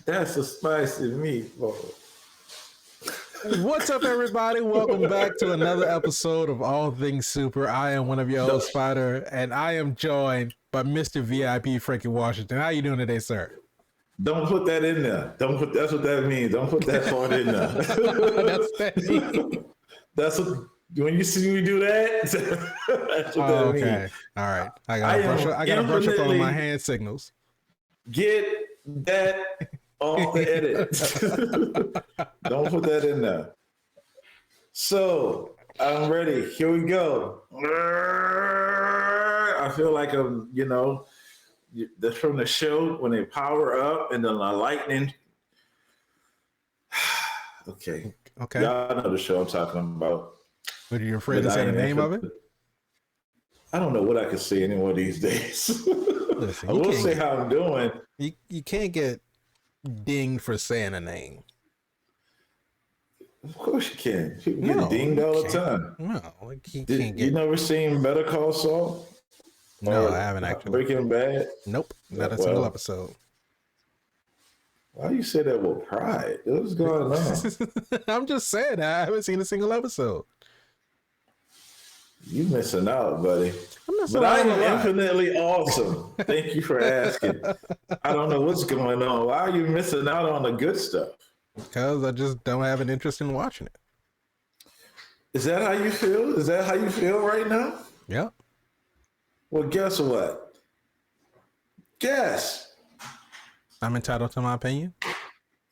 That's a spicy meatball. What's up, everybody? Welcome back to another episode of All Things Super. I am one of your hosts, Spider, and I am joined by Mr. VIP Frankie Washington. How you doing today, sir? Don't put that in there. That's what that means. Don't put that part in there. That's what when you see me do that. That's what that means. All right. I gotta brush up on my hand signals. Get that off the edit. Don't put that in there. So I'm ready. Here we go. I feel like I'm, that's from the show when they power up and then the lightning. Okay. Y'all know the show I'm talking about. But are you afraid to say the name of it? I don't know what I can say anymore these days. Listen, I will say how I'm doing. You can't get dinged for saying a name. Of course you can. People get dinged all the time. No, you never seen Better Call Saul? No, I haven't actually. Breaking Bad? Nope, not a single episode. Why do you say that with pride? What's going on? I'm just saying, I haven't seen a single episode. You missing out, buddy. But I am infinitely awesome. Thank you for asking. I don't know what's going on. Why are you missing out on the good stuff? Because I just don't have an interest in watching it. Is that how you feel? Is that how you feel right now? Yeah. Well, guess what? Guess. I'm entitled to my opinion.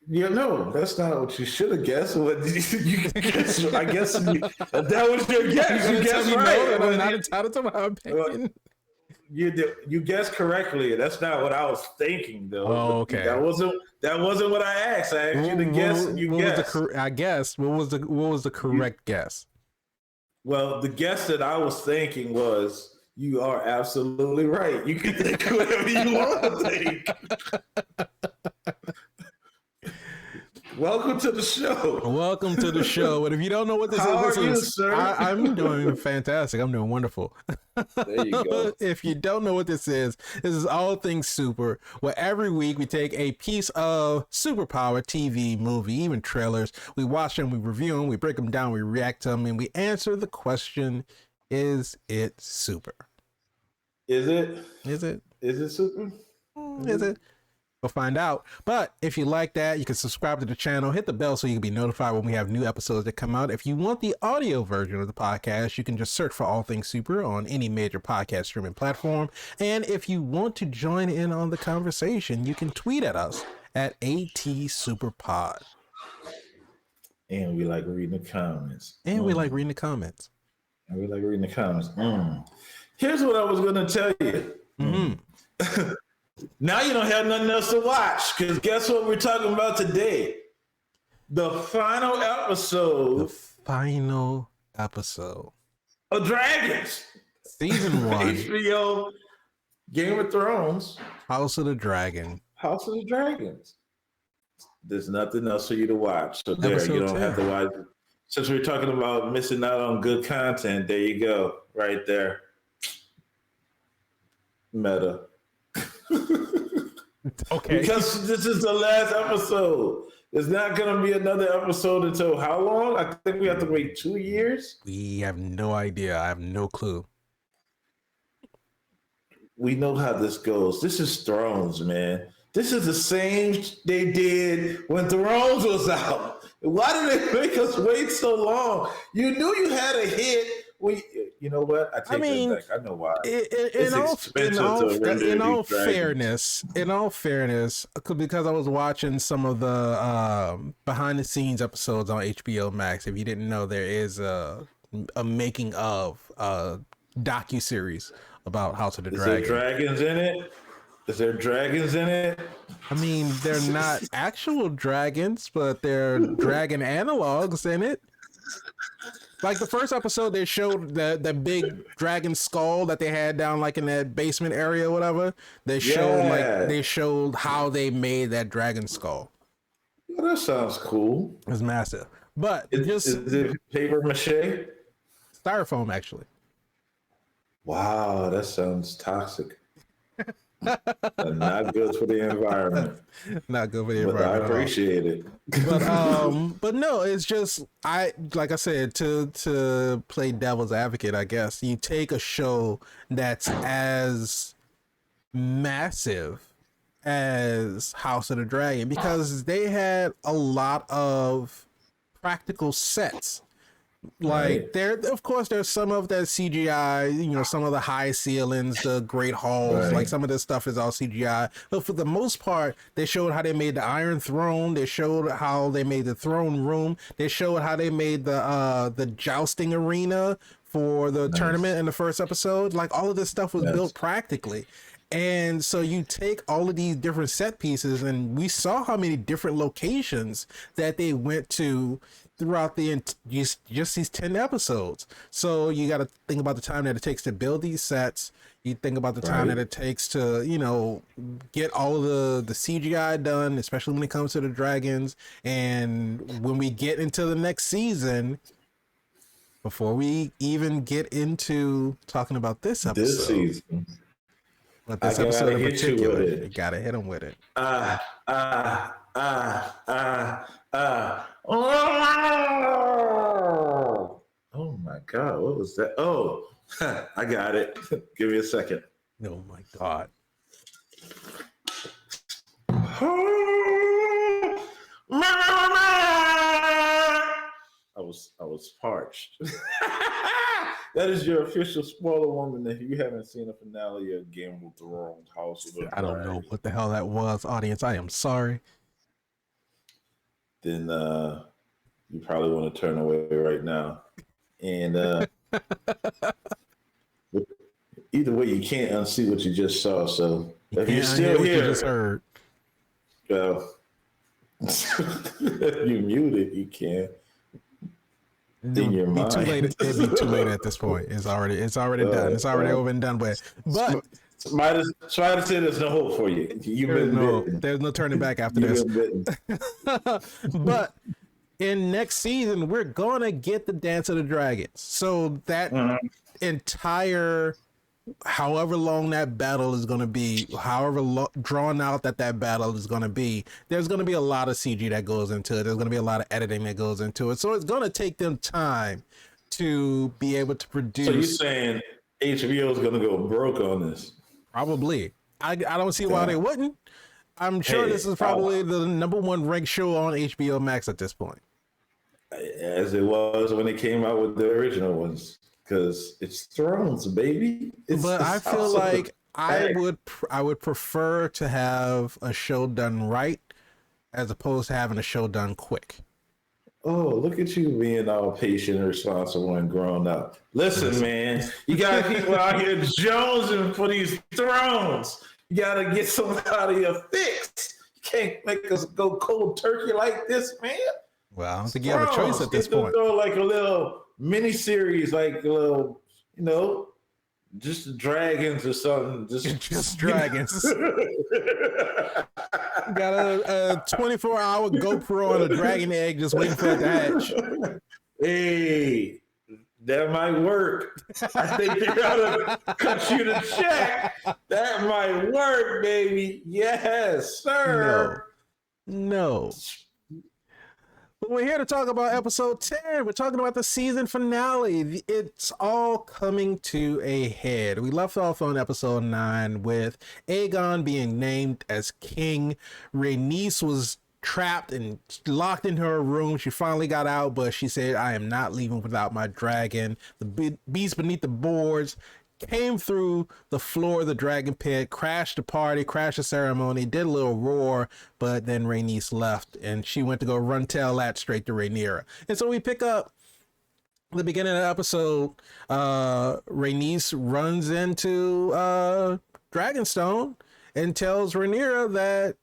Yeah, no, that's not what you should have guessed. What you guess? I guess that was your guess. You guessed right. I'm not entitled to my opinion. You guessed correctly. That's not what I was thinking, though. Oh, okay. That wasn't what I asked. I asked you to guess. You guessed. I guessed. What was the correct guess? Well, the guess that I was thinking was. You are absolutely right. You can think whatever you want to think. Welcome to the show. Welcome to the show. And if you don't know what this is, sir? I'm doing fantastic. I'm doing wonderful. There you go. If you don't know what this is All Things Super, where every week we take a piece of superpower TV, movie, even trailers. We watch them, we review them, we break them down, we react to them, and we answer the question, is it super? Is it? Is it? Is it super? Is it? We'll find out. But if you like that, you can subscribe to the channel, hit the bell so you can be notified when we have new episodes that come out. If you want the audio version of the podcast, you can just search for All Things Super on any major podcast streaming platform. And if you want to join in on the conversation, you can tweet at us at ATSuperPod. And we like reading the comments. We like reading the comments. Here's what I was going to tell you. Mm-hmm. Now you don't have nothing else to watch, because guess what we're talking about today? The final episode. The final episode of Dragons. Season 1. HBO Game of Thrones. House of the Dragon. House of the Dragons. There's nothing else for you to watch. So there, you don't have to watch. Since we're talking about missing out on good content, there you go. Right there. Meta. Okay. Because this is the last episode. There's not going to be another episode until how long? I think we have to wait 2 years. We have no idea. I have no clue. We know how this goes. This is Thrones, man. This is the same they did when Thrones was out. Why did they make us wait so long? You knew you had a hit. You know what? I take that back. I know why. In all fairness, because I was watching some of the behind the scenes episodes on HBO Max. If you didn't know, there is a making of docuseries about House of the Dragon. Is there dragons in it? Is there dragons in it? I mean, they're not actual dragons, but they're dragon analogs in it. Like the first episode, they showed the big dragon skull that they had down like in that basement area or whatever. They showed how they made that dragon skull. Well, that sounds cool. It's massive. But is it paper mache? Styrofoam, actually. Wow, that sounds toxic. Not good for the environment. Not good for the But I environment. appreciate it. But no, it's just like I said, to play devil's advocate, I guess you take a show that's as massive as House of the Dragon, because they had a lot of practical sets. Like Right. there, of course, there's some of that CGI. You know, some of the high ceilings, the great halls. Right. Like some of this stuff is all CGI. But for the most part, they showed how they made the Iron Throne. They showed how they made the throne room. They showed how they made the jousting arena for the tournament in the first episode. Like all of this stuff was built practically. And so you take all of these different set pieces, and we saw how many different locations that they went to throughout just these 10 episodes. So you got to think about the time that it takes to build these sets. You think about the time that it takes to, you know, get all of the CGI done, especially when it comes to the dragons. And when we get into the next season, before we even get into talking about this episode, This season. but this I gotta episode in hit you particular, with it. you gotta hit them with it. Oh my God, what was that? Oh, I got it. Give me a second. Oh my God. I was parched. That is your official spoiler woman. If you haven't seen the finale of Game of Thrones, House of the I don't know Dragon, what the hell that was, audience. I am sorry. then you probably want to turn away right now. And either way, you can't unsee what you just saw. So if you're Yeah, still what you here, just heard. you muted. You can. In your It'd be too mind. late. It'd be too late at this point. It's already done. It's already over and done with. But Try to say there's no hope for you. there's no turning back after You've this. been bitten. But in next season, we're gonna get the Dance of the Dragons. So that entire, however long that battle is gonna be, however drawn out that battle is gonna be, there's gonna be a lot of CG that goes into it. There's gonna be a lot of editing that goes into it. So it's gonna take them time to be able to produce. So you're saying HBO is gonna go broke on this? Probably. I don't see why they wouldn't. I'm sure Hey, this is probably the number one ranked show on HBO Max at this point. As it was when they came out with the original ones, because it's Thrones, baby. But I feel House of like the I Dragon. would prefer to have a show done right as opposed to having a show done quick. Oh, look at you being all patient and responsible and grown up. Listen, man, you got people out here jonesing for these thrones. You got to get somebody a fix. You can't make us go cold turkey like this, man. Well, I don't think you have a choice at this Get them point. Throw like a little mini series, like a little, just dragons or something. Just dragons. Got a 24-hour GoPro on a dragon egg just waiting for it to hatch. Hey, that might work. I think they gotta cut you the check. That might work, baby. Yes, sir. No. But we're here to talk about episode 10. We're talking about the season finale. It's all coming to a head. We left off on episode 9 with Aegon being named as king. Rhaenys was trapped and locked in her room. She finally got out, but she said, I am not leaving without my dragon. The beast beneath the boards came through the floor of the dragon pit, crashed the party, crashed the ceremony, did a little roar, but then Rhaenys left and she went to go tell that straight to Rhaenyra. And so we pick up the beginning of the episode. Rhaenys runs into Dragonstone and tells Rhaenyra that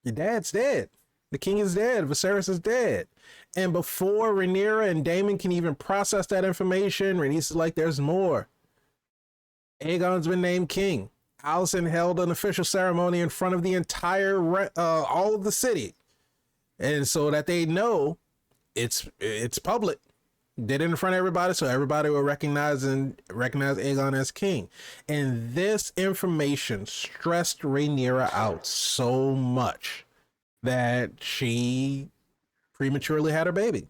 your dad's dead. The king is dead. Viserys is dead. And before Rhaenyra and Daemon can even process that information, Rhaenys is like, there's more. Aegon's been named king. Alicent held an official ceremony in front of the entire, all of the city. And so that they know it's public. Did it in front of everybody, so everybody will recognize Aegon as king. And this information stressed Rhaenyra out so much that she prematurely had her baby.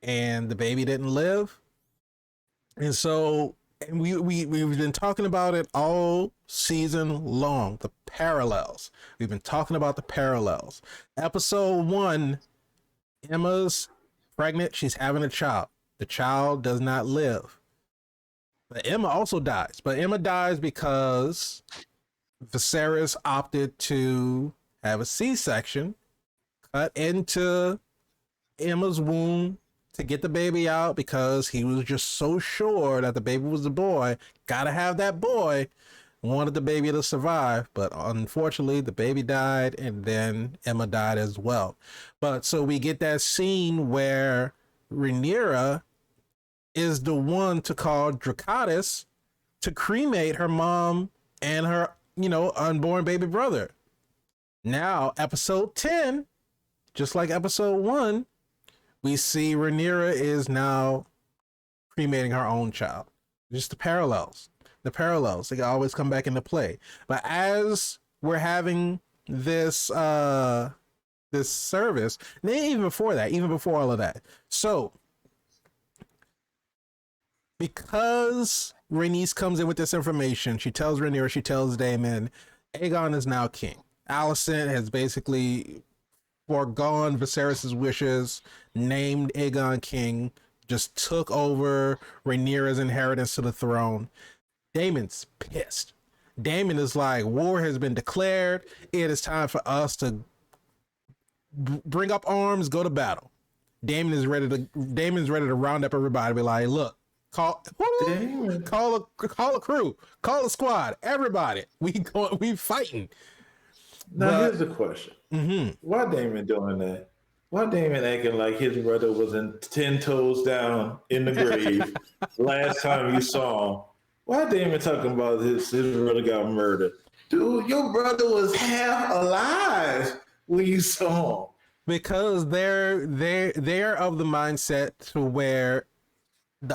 And the baby didn't live. And so we've been talking about it all season long, the parallels. We've been talking about the parallels. Episode 1, Emma's pregnant, she's having a child. The child does not live. But Emma also dies. But Emma dies because Viserys opted to have a C-section, cut into Emma's womb to get the baby out because he was just so sure that the baby was a boy. Gotta have that boy. Wanted the baby to survive, but unfortunately the baby died, and then Emma died as well. But so we get that scene where Rhaenyra is the one to call Dracarys to cremate her mom and her, unborn baby brother. Now, episode 10, just like episode 1, we see Rhaenyra is now cremating her own child. Just the parallels. They always come back into play. But as we're having this this service, even before all of that. So because Rhaenys comes in with this information, she tells Rhaenyra, she tells Daemon, Aegon is now king. Alicent has basically foregone Viserys' wishes, named Aegon king, just took over Rhaenyra's inheritance to the throne. Daemon's pissed. Daemon is like, war has been declared. It is time for us to bring up arms, go to battle. Daemon's ready to round up everybody, be like, look, call a crew, call a squad, everybody. We fighting. Now here's the question. Mm-hmm. Why Daemon doing that? Why Daemon acting like his brother was in 10 toes down in the grave last time you saw him? Why Daemon talking about his brother got murdered? Dude, your brother was half alive when you saw him. Because they're of the mindset to where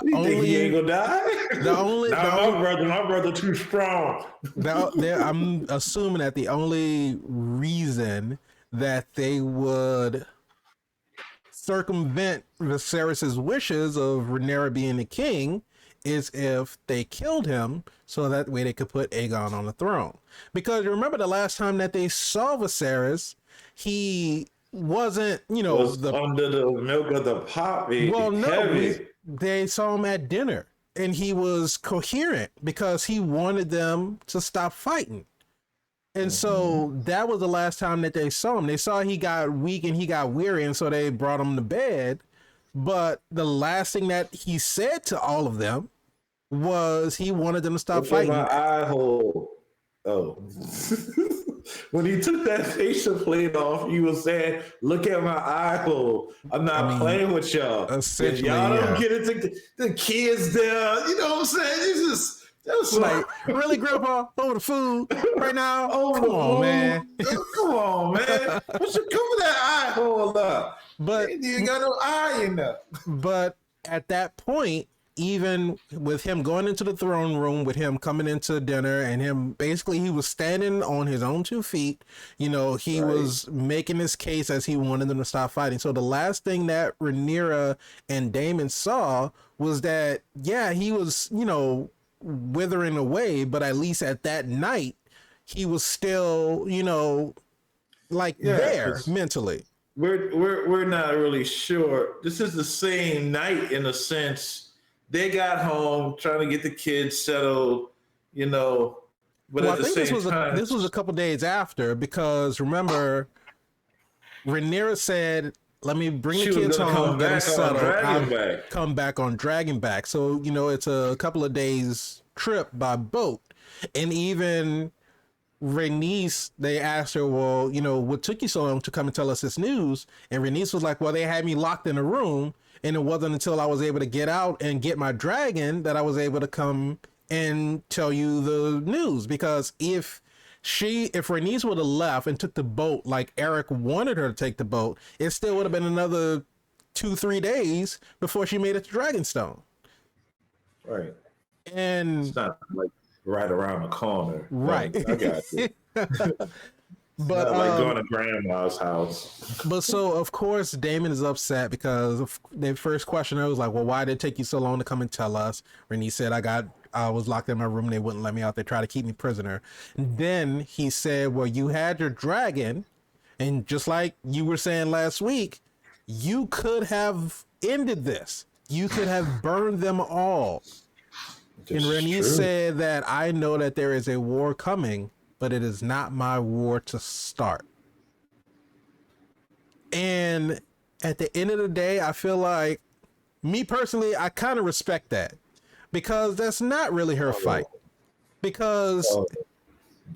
he ain't gonna die. My brother too strong. I'm assuming that the only reason that they would circumvent Viserys' wishes of Rhaenyra being the king is if they killed him, so that way they could put Aegon on the throne. Because remember the last time that they saw Viserys, he wasn't, was under the milk of the poppy. Well, no, they saw him at dinner, and he was coherent because he wanted them to stop fighting. And so that was the last time that they saw him. They saw he got weak and he got weary, and so they brought him to bed. But the last thing that he said to all of them was he wanted them to stop fighting. My eye hole. Oh. When he took that facial plate off, he was saying, look at my eye hole. I'm not playing with y'all. If y'all don't get it, the kids there, you know what I'm saying? It's like, really, Grandpa? Over the food right now? Come on, man. Come on, man. What you cover that eye hole up? But you ain't got no eye in there. But at that point, even with him going into the throne room, with him coming into dinner, and him basically he was standing on his own 2 feet, he was making his case as he wanted them to stop fighting. So the last thing that Rhaenyra and Daemon saw was that, he was, withering away, but at least at that night, he was still, there mentally. We're not really sure. This is the same night in a sense. They got home trying to get the kids settled, But I think this was a couple days after, because remember, Rhaenyra said, "Let me bring the kids home, get them settled. I'll come back on Dragonback." So it's a couple of days trip by boat, and even Rhaenys, they asked her, well, what took you so long to come and tell us this news? And Rhaenys was like, well, they had me locked in a room, and it wasn't until I was able to get out and get my dragon that I was able to come and tell you the news. Because if Rhaenys would have left and took the boat like Eric wanted her to take the boat, it still would have been another 2-3 days before she made it to Dragonstone. Right. And it's not like right around the corner. Right. I got you. But not like going to grandma's house. But so of course Damon is upset because the first questioner was like, well, why did it take you so long to come and tell us? And he said, I was locked in my room, they wouldn't let me out, they tried to keep me prisoner. And then he said, well, you had your dragon, and just like you were saying last week, you could have ended this, you could have burned them all. And Rhaenys said that I know that there is a war coming, but it is not my war to start. And at the end of the day, I feel like, me personally, I kind of respect that, because that's not really her fight. Because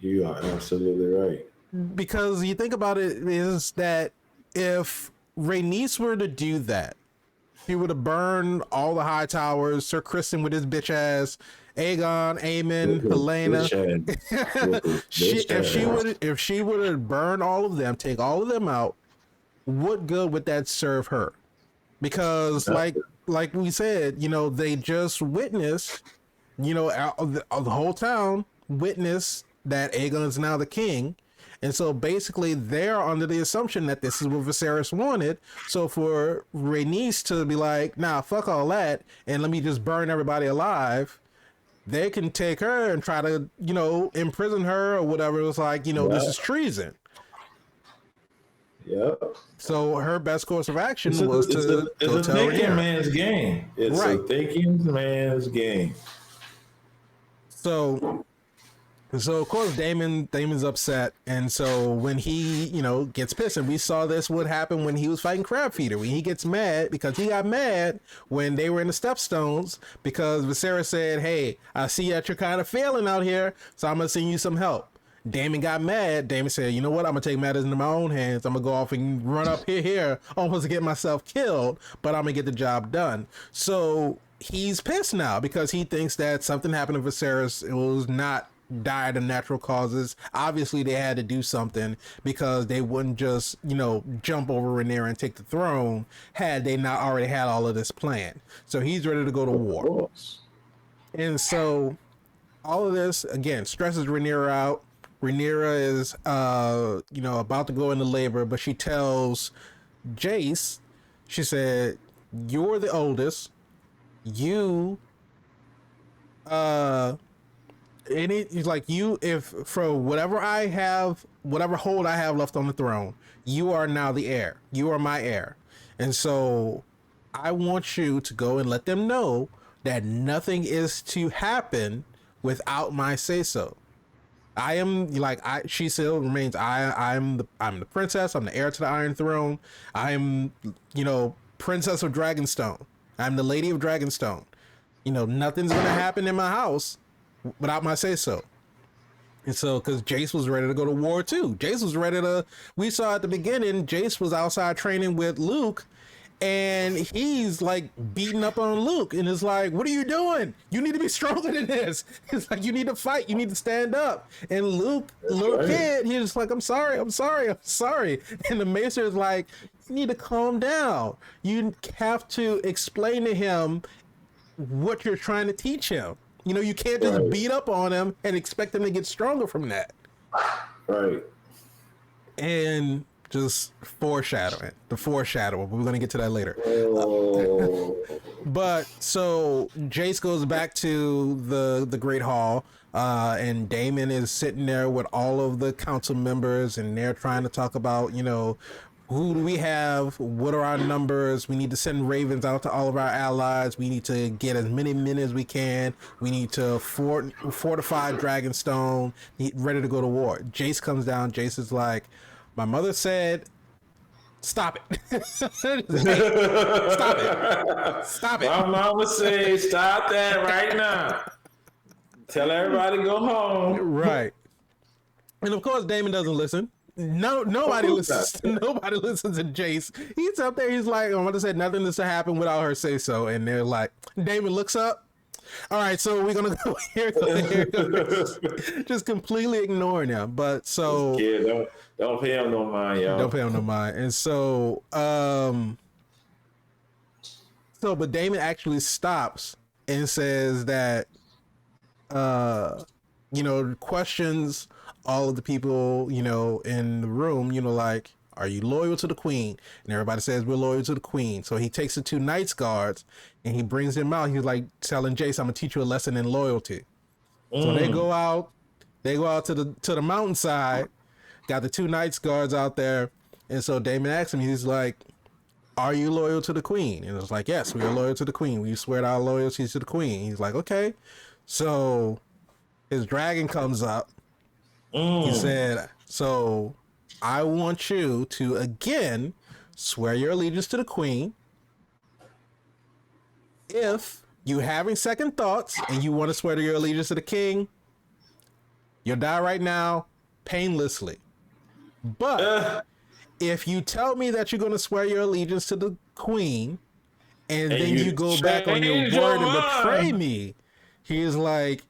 you are absolutely right. Because you think about it, is that if Rhaenys were to do that, he would have burned all the high towers, Sir Kristen with his bitch ass, Aegon, Aemon, Helena. If she would have burned all of them, take all of them out, what good would that serve her? Because like we said, you know, they just witnessed, you know, the whole town witnessed that Aegon is now the king. And so basically they're under the assumption that this is what Viserys wanted. So for Rhaenys to be like, nah, fuck all that, and let me just burn everybody alive, they can take her and try to, you know, imprison her or whatever. It was like, you know, this is treason. Yep. So her best course of action was to go tell Rhaenyra. It's a thinking man's game. It's a thinking man's game. So of course Damon's upset, and so when he, you know, gets pissed, and we saw this would happen when he was fighting Crabfeeder, when he gets mad, because he got mad when they were in the Stepstones, because Viserys said, hey, I see that you're kind of failing out here, so I'm gonna send you some help. Daemon got mad. Daemon said, you know what, I'm gonna take matters into my own hands. I'm gonna go off and run up here almost to get myself killed, but I'm gonna get the job done. So he's pissed now because he thinks that something happened to Viserys. It was not died of natural causes. Obviously they had to do something, because they wouldn't just, you know, jump over Rhaenyra and take the throne had they not already had all of this planned. So he's ready to go to war. And so all of this again stresses Rhaenyra out. Rhaenyra is you know, about to go into labor, but she tells Jace, she said, you're the oldest, you he's like, you, if for whatever I have, whatever hold I have left on the throne, you are now the heir. You are my heir. And so I want you to go and let them know that nothing is to happen without my say so. I am, like, she still remains, I'm the princess, I'm the heir to the Iron Throne. I'm, you know, Princess of Dragonstone. I'm the Lady of Dragonstone. You know, nothing's gonna happen in my house without my say so. And so, because Jace was ready to go to war too. Jace was ready to, we saw at the beginning, Jace was outside training with Luke, and he's like beating up on Luke, and it's like, what are you doing? You need to be stronger than this. It's like, you need to fight, you need to stand up. And Luke, little kid, he's just like, I'm sorry. And the Maester is like, you need to calm down. You have to explain to him what you're trying to teach him. You know, you can't just beat up on him and expect him to get stronger from that. Right. And just foreshadowing. We're going to get to that later. But so Jace goes back to the Great Hall, and Daemon is sitting there with all of the council members, and they're trying to talk about, you know, who do we have? What are our numbers? We need to send ravens out to all of our allies. We need to get as many men as we can. We need to fortify Dragonstone, ready to go to war. Jace comes down. Jace is like, my mother said, stop it. Stop it. My mama said, stop that right now. Tell everybody to go home. Right. And of course, Daemon doesn't listen. Nobody listens. Nobody listens to Jace. He's up there. He's like, "I'm gonna say nothing is to happen without her say so." And they're like, Daemon looks up. All right, so we're gonna go here. Just completely ignoring him. But so don't pay him no mind, y'all. Don't pay him no mind. And so So, but Damon actually stops and says that, questions all of the people, in the room, like, are you loyal to the queen? And everybody says we're loyal to the queen. So he takes the two Knights Guards and he brings them out. He's like telling Jace, I'm gonna teach you a lesson in loyalty. So they go out to the mountainside, got the two Knights Guards out there. And so Damon asks him, he's like, are you loyal to the queen? And it's like, yes, we are loyal to the queen. We swear our loyalty to the queen. He's like, okay. So his dragon comes up. He said, so I want you to again swear your allegiance to the queen. If you having second thoughts and you want to swear to your allegiance to the king, you'll die right now painlessly. But if you tell me that you're going to swear your allegiance to the queen and then you go back on your word and betray me, he's like,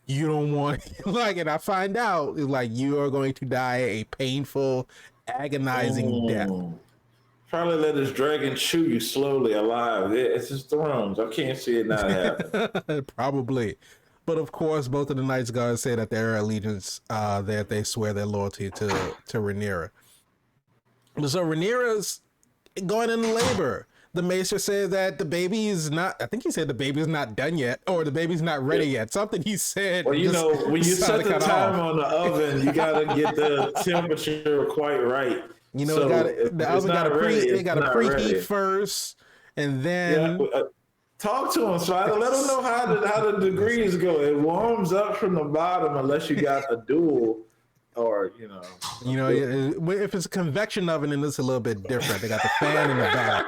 you don't want and I find out it's like you are going to die a painful, agonizing death. Probably let his dragon chew you slowly alive. It's his thrones. I can't see it not happen. Probably. But of course, both of the Knights Guards say that their allegiance, that they swear their loyalty to Rhaenyra. So Rhaenyra's going into labor. The Maester said that the baby is not, I think he said the baby is not done yet, or the baby's not ready yet. Something he said. Well, when you set the time on the oven, you got to get the temperature quite right. The oven got to preheat first, and then talk to him, Spider. Let him know how the degrees go. It warms up from the bottom unless you got a dual. Or if it's a convection oven, then it's a little bit different. They got the fan in the back,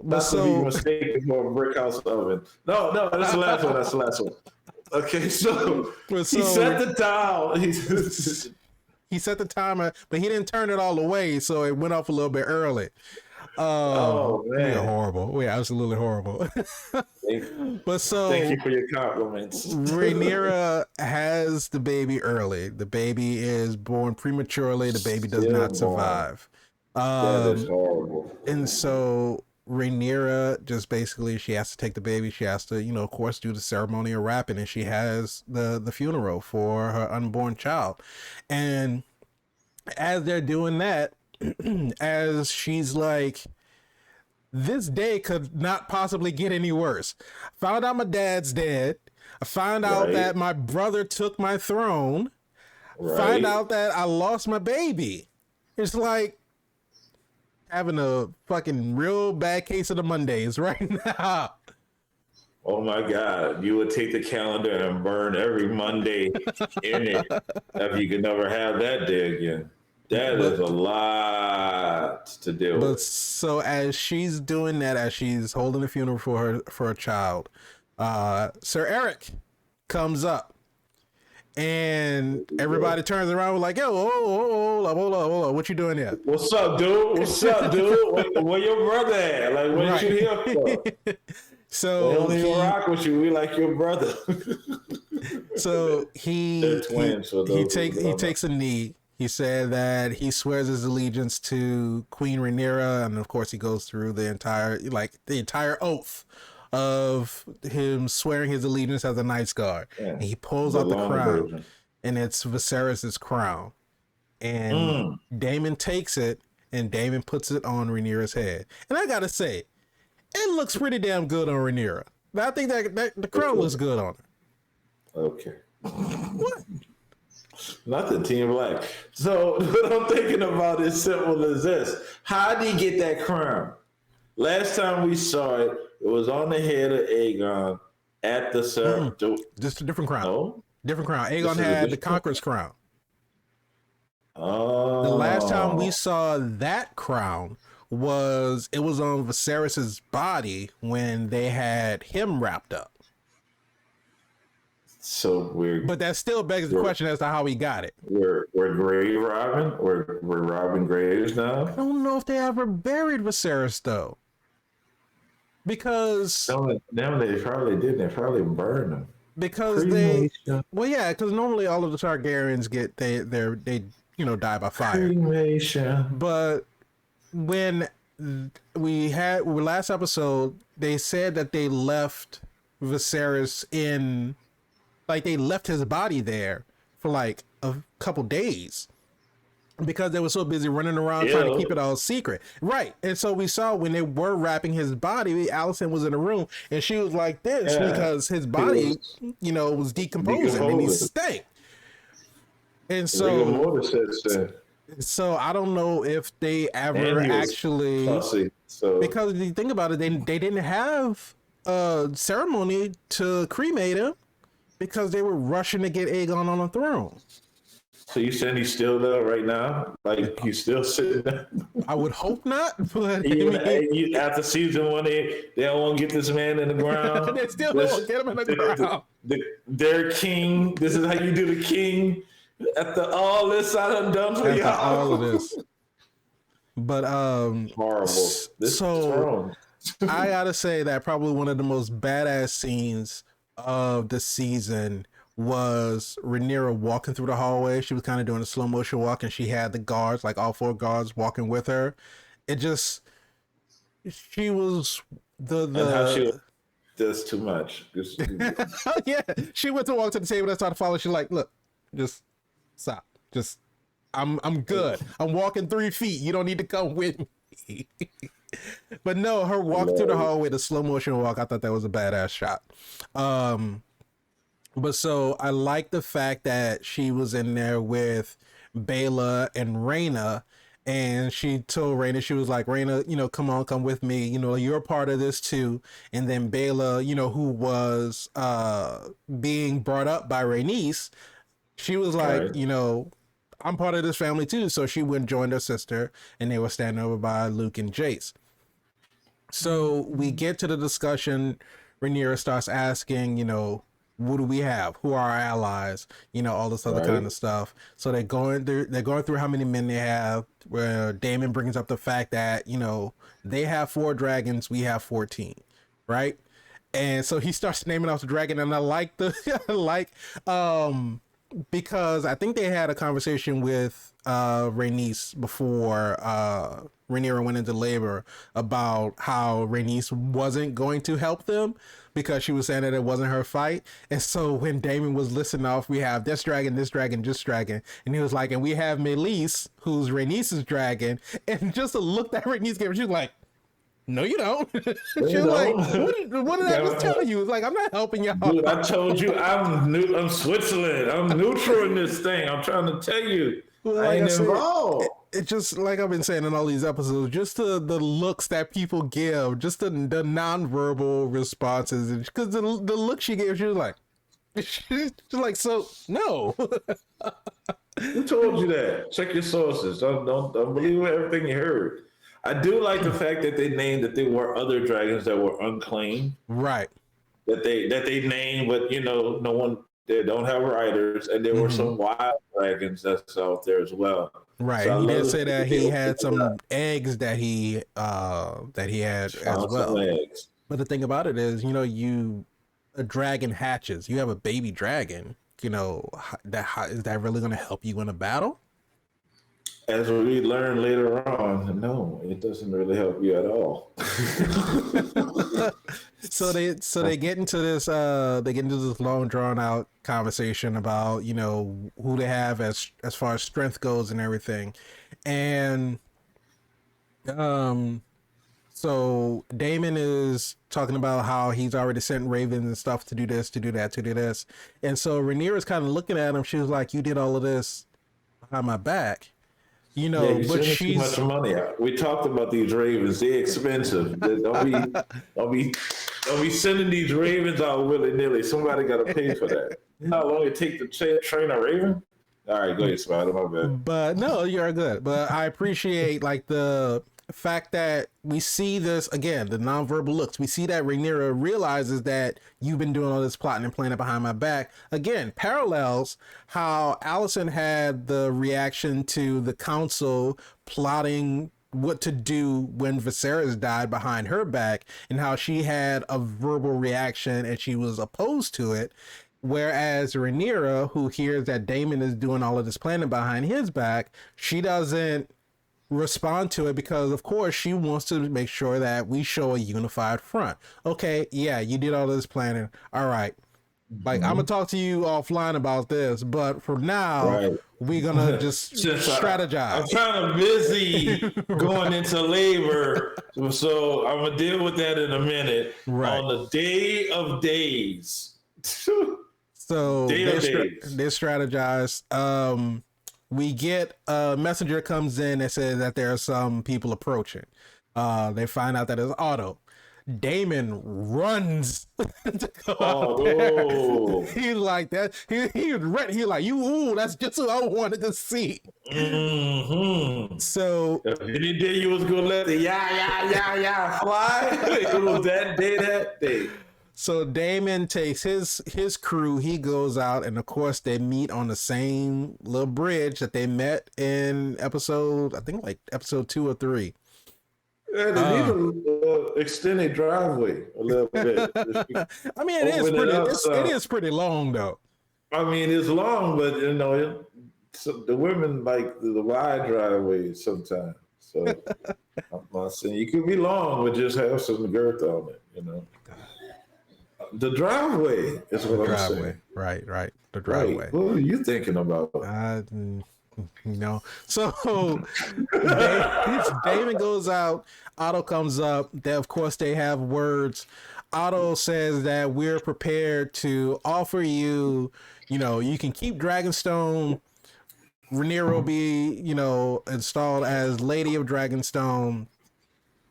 that's to be mistaken for a brick house oven. No, that's the last one. That's the last one. Okay, so he set the dial. He set the timer, but he didn't turn it all the way, so it went off a little bit early. Oh man, we're horrible. We're absolutely horrible. But so thank you for your compliments. Rhaenyra has the baby early. The baby is born prematurely. The baby does not survive. That is horrible. And so Rhaenyra just basically, she has to take the baby. She has to, of course, do the ceremony of wrapping, and she has the funeral for her unborn child. And as they're doing that, as she's like, this day could not possibly get any worse. Found out my dad's dead. I found out that my brother took my throne. Find out that I lost my baby. It's like having a fucking real bad case of the Mondays right now. Oh my God. You would take the calendar and burn every Monday in it if you could never have that day again. That is a lot to deal with. So as she's doing that, as she's holding the funeral for her child, Sir Eric comes up, and everybody turns around with like, "Yo, hold up, what you doing here? What's up, dude? Where your brother at? Like, what you here for?" So we don't rock with you. We like your brother. So he takes a knee. He said that he swears his allegiance to Queen Rhaenyra, and of course he goes through the entire oath of him swearing his allegiance as a Knights Guard. Yeah. And he pulls out the crown, and it's Viserys's crown. And Daemon takes it, and Daemon puts it on Rhaenyra's head. And I gotta say, it looks pretty damn good on Rhaenyra. I think that the crown looks good on her. Okay. What? Nothing, Team Black. So what I'm thinking about is simple as this. How did he get that crown? Last time we saw it, it was on the head of Aegon at the ceremony. Just a different crown. No? Different crown. Aegon had the Conqueror's crown. Oh. The last time we saw that crown was on Viserys's body when they had him wrapped up. So weird. But that still begs the question as to how he got it. We're grave Robin? We're robbing graves now? I don't know if they ever buried Viserys though. Because they probably did. They probably burned them. Because because normally all of the Targaryens they die by fire. Cremation. But when last episode, they said that they left Viserys in, like, they left his body there for like a couple days because they were so busy running around trying to keep it all secret. Right. And so we saw when they were wrapping his body, Allison was in the room and she was like this because his body, was decomposing and he stank. And so I don't know if they ever actually, because if you think about it, they didn't have a ceremony to cremate him because they were rushing to get Aegon on the throne. So you saying he's still there right now? Like he's still sitting there? I would hope not, but after season 1, they don't want to get this man in the ground. They still don't want to get him in the ground. Their king. This is how you do the king. After all this I done for y'all. All of this. But horrible. So I gotta say that probably one of the most badass scenes of the season was Rhaenyra walking through the hallway. She was kind of doing a slow motion walk and she had the guards, like all 4 guards walking with her. She was and how she does too much. Yeah, she went to walk to the table and started following. She's like, look, just stop. Just, I'm good. I'm walking 3 feet. You don't need to come with me. But no, her walk through the hallway, the slow motion walk, I thought that was a badass shot. But so I like the fact that she was in there with Baela and Rhaena, and she told Rhaena, she was like, Rhaena, come with me. You're a part of this too. And then Baela, who was being brought up by Rhaenys, she was like, I'm part of this family too. So she went and joined her sister, and they were standing over by Luke and Jace. So we get to the discussion. Rhaenyra starts asking, what do we have? Who are our allies? All this other kind of stuff. So they're going through how many men they have, where Daemon brings up the fact that, they have 4 dragons, we have 14, right? And so he starts naming off the dragon, and I like because I think they had a conversation with Rhaenys before Rhaenyra went into labor about how Rhaenys wasn't going to help them because she was saying that it wasn't her fight. And so when Daemon was listing off, we have this dragon, this dragon, this dragon, and he was like, and we have Meleys, who's Rhaenys' dragon, and just a look that Rhaenys gave her, she was like, no, you don't. She was like, what did I just tell you? It's like, I'm not helping y'all. Dude, I told you I'm Switzerland. I'm neutral in this thing. I'm trying to tell you. Well, I ain't involved. It just, like I've been saying in all these episodes, just the looks that people give, just the nonverbal responses. Because the look she gave, she was like, she's like, so, no. Who told you that? Check your sources. Don't believe everything you heard. I do like the fact that they named that there were other dragons that were unclaimed. Right. That they named, but no one, they don't have riders, and there were some wild dragons that's out there as well. Right. So he did say that he had some eggs that he had as well. Eggs. But the thing about it is, a dragon hatches. You have a baby dragon. Is that really going to help you in a battle? As we learn later on, no, it doesn't really help you at all. So they get into this long drawn out conversation about who they have as far as strength goes and everything, and so Daemon is talking about how he's already sent ravens and stuff to do this, to do that, to do this, and so Rhaenyra is kind of looking at him. She was like, "You did all of this behind my back." But she's too much money out. We talked about these ravens; they're expensive. Don't be sending these ravens out willy nilly. Somebody got to pay for that. How long it take to train a raven? All right, go ahead, Spider. My bad. But no, you're good. But I appreciate the fact that we see this again, the nonverbal looks. We see that Rhaenyra realizes that you've been doing all this plotting and planning behind my back. Again, parallels how Alicent had the reaction to the council plotting what to do when Viserys died behind her back, and how she had a verbal reaction and she was opposed to it. Whereas Rhaenyra, who hears that Daemon is doing all of this planning behind his back, she doesn't respond to it because, of course, she wants to make sure that we show a unified front. Okay, yeah, you did all this planning. All right. Like, I'm going to talk to you offline about this, but for now, we're going to just strategize. I'm kind of busy going into labor, so I'm going to deal with that in a minute. On the day of days. So they strategize. We get a messenger comes in that says that there are some people approaching. They find out that it's Otto. Damon runs to go there. He's like that. He was ready. He's like, ooh, that's just what I wanted to see. Mm-hmm. So any day you was gonna let the yeah fly, it was that day. So Damon takes his crew. He goes out, and of course they meet on the same little bridge that they met in episode 2 or 3. Yeah, they need to extend a driveway a little bit. I mean, it is pretty long though. I mean, it's long, but the women like the wide driveway sometimes. So I'm not saying you could be long, but just have some girth on it. The driveway is what I'm saying. Right. The driveway. Right. What are you thinking about? So Damon goes out. Otto comes up. Of course, they have words. Otto says that we're prepared to offer you, you can keep Dragonstone. Rhaenyra will be, installed as Lady of Dragonstone.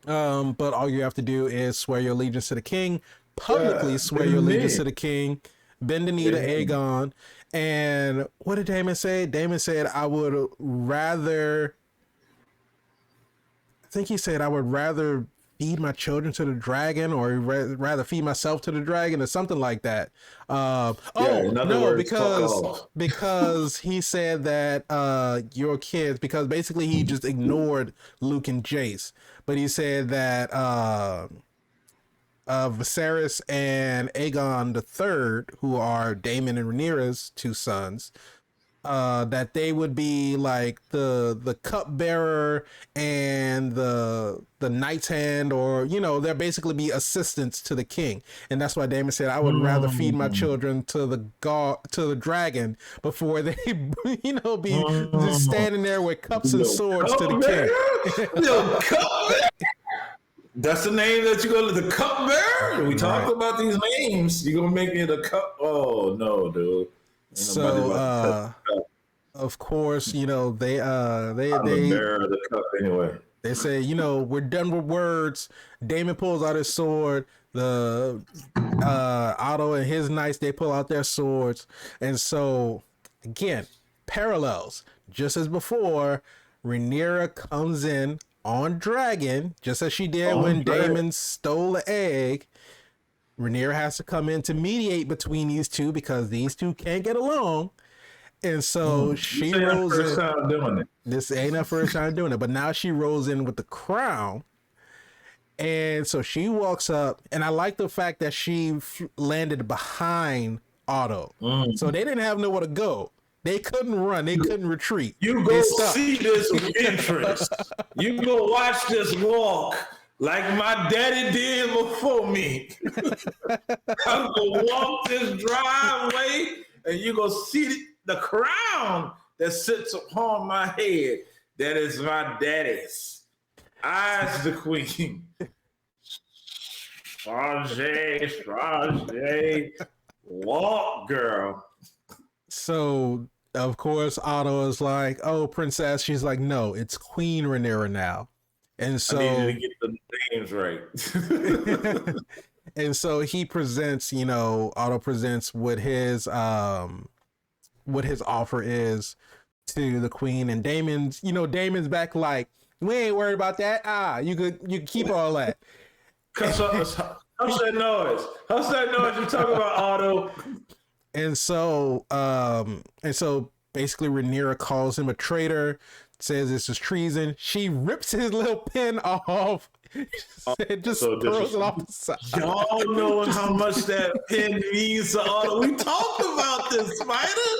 But all you have to do is swear your allegiance to the king. Publicly swear your allegiance to the king. Bend the knee to Aegon. And what did Damon say? Damon said, I would rather feed my children to the dragon, or rather feed myself to the dragon, or something like that. Because he said that your kids, because basically he just ignored Luke and Jace, but he said that Viserys and Aegon III, who are Daemon and Rhaenyra's two sons, that they would be like the cupbearer and the knight's hand, or they'll basically be assistants to the king. And that's why Daemon said, I would rather feed my children to the dragon before they be just standing there with cups and swords to the king. That's the name that you're going to, the cupbearer? We talked about these names. You're going to make me the cup. Oh, no, dude. So, of course, they I'm the bearer of the cup anyway. They say, we're done with words. Damon pulls out his sword. The Otto and his knights, they pull out their swords. And so, again, parallels. Just as before, Rhaenyra comes in on dragon, just as she did when Daemon stole the egg. Rhaenyra has to come in to mediate between these two because these two can't get along. And so she rolls in. This ain't her first time doing it, but now she rolls in with the crown. And so she walks up, and I like the fact that she landed behind Otto. So they didn't have nowhere to go. They couldn't run. They couldn't retreat. You go see this with interest. You go watch this walk like my daddy did before me. I'm going to walk this driveway, and you go see the crown that sits upon my head. That is my daddy's. I's the queen. Strage, walk, girl. So, of course, Otto is like, oh, princess. She's like, no, it's Queen Rhaenyra now. And so, I need you to get the names right. And so he presents, Otto presents what his offer is to the queen. And Daemon's back like, we ain't worried about that. You could keep all that. Hush that noise. Hush that noise. You're talking about Otto. And so basically Rhaenyra calls him a traitor, says this is treason. She rips his little pin off. It just throws it off the side. Y'all know how much that pin means to Otto. We talked about this, Spider.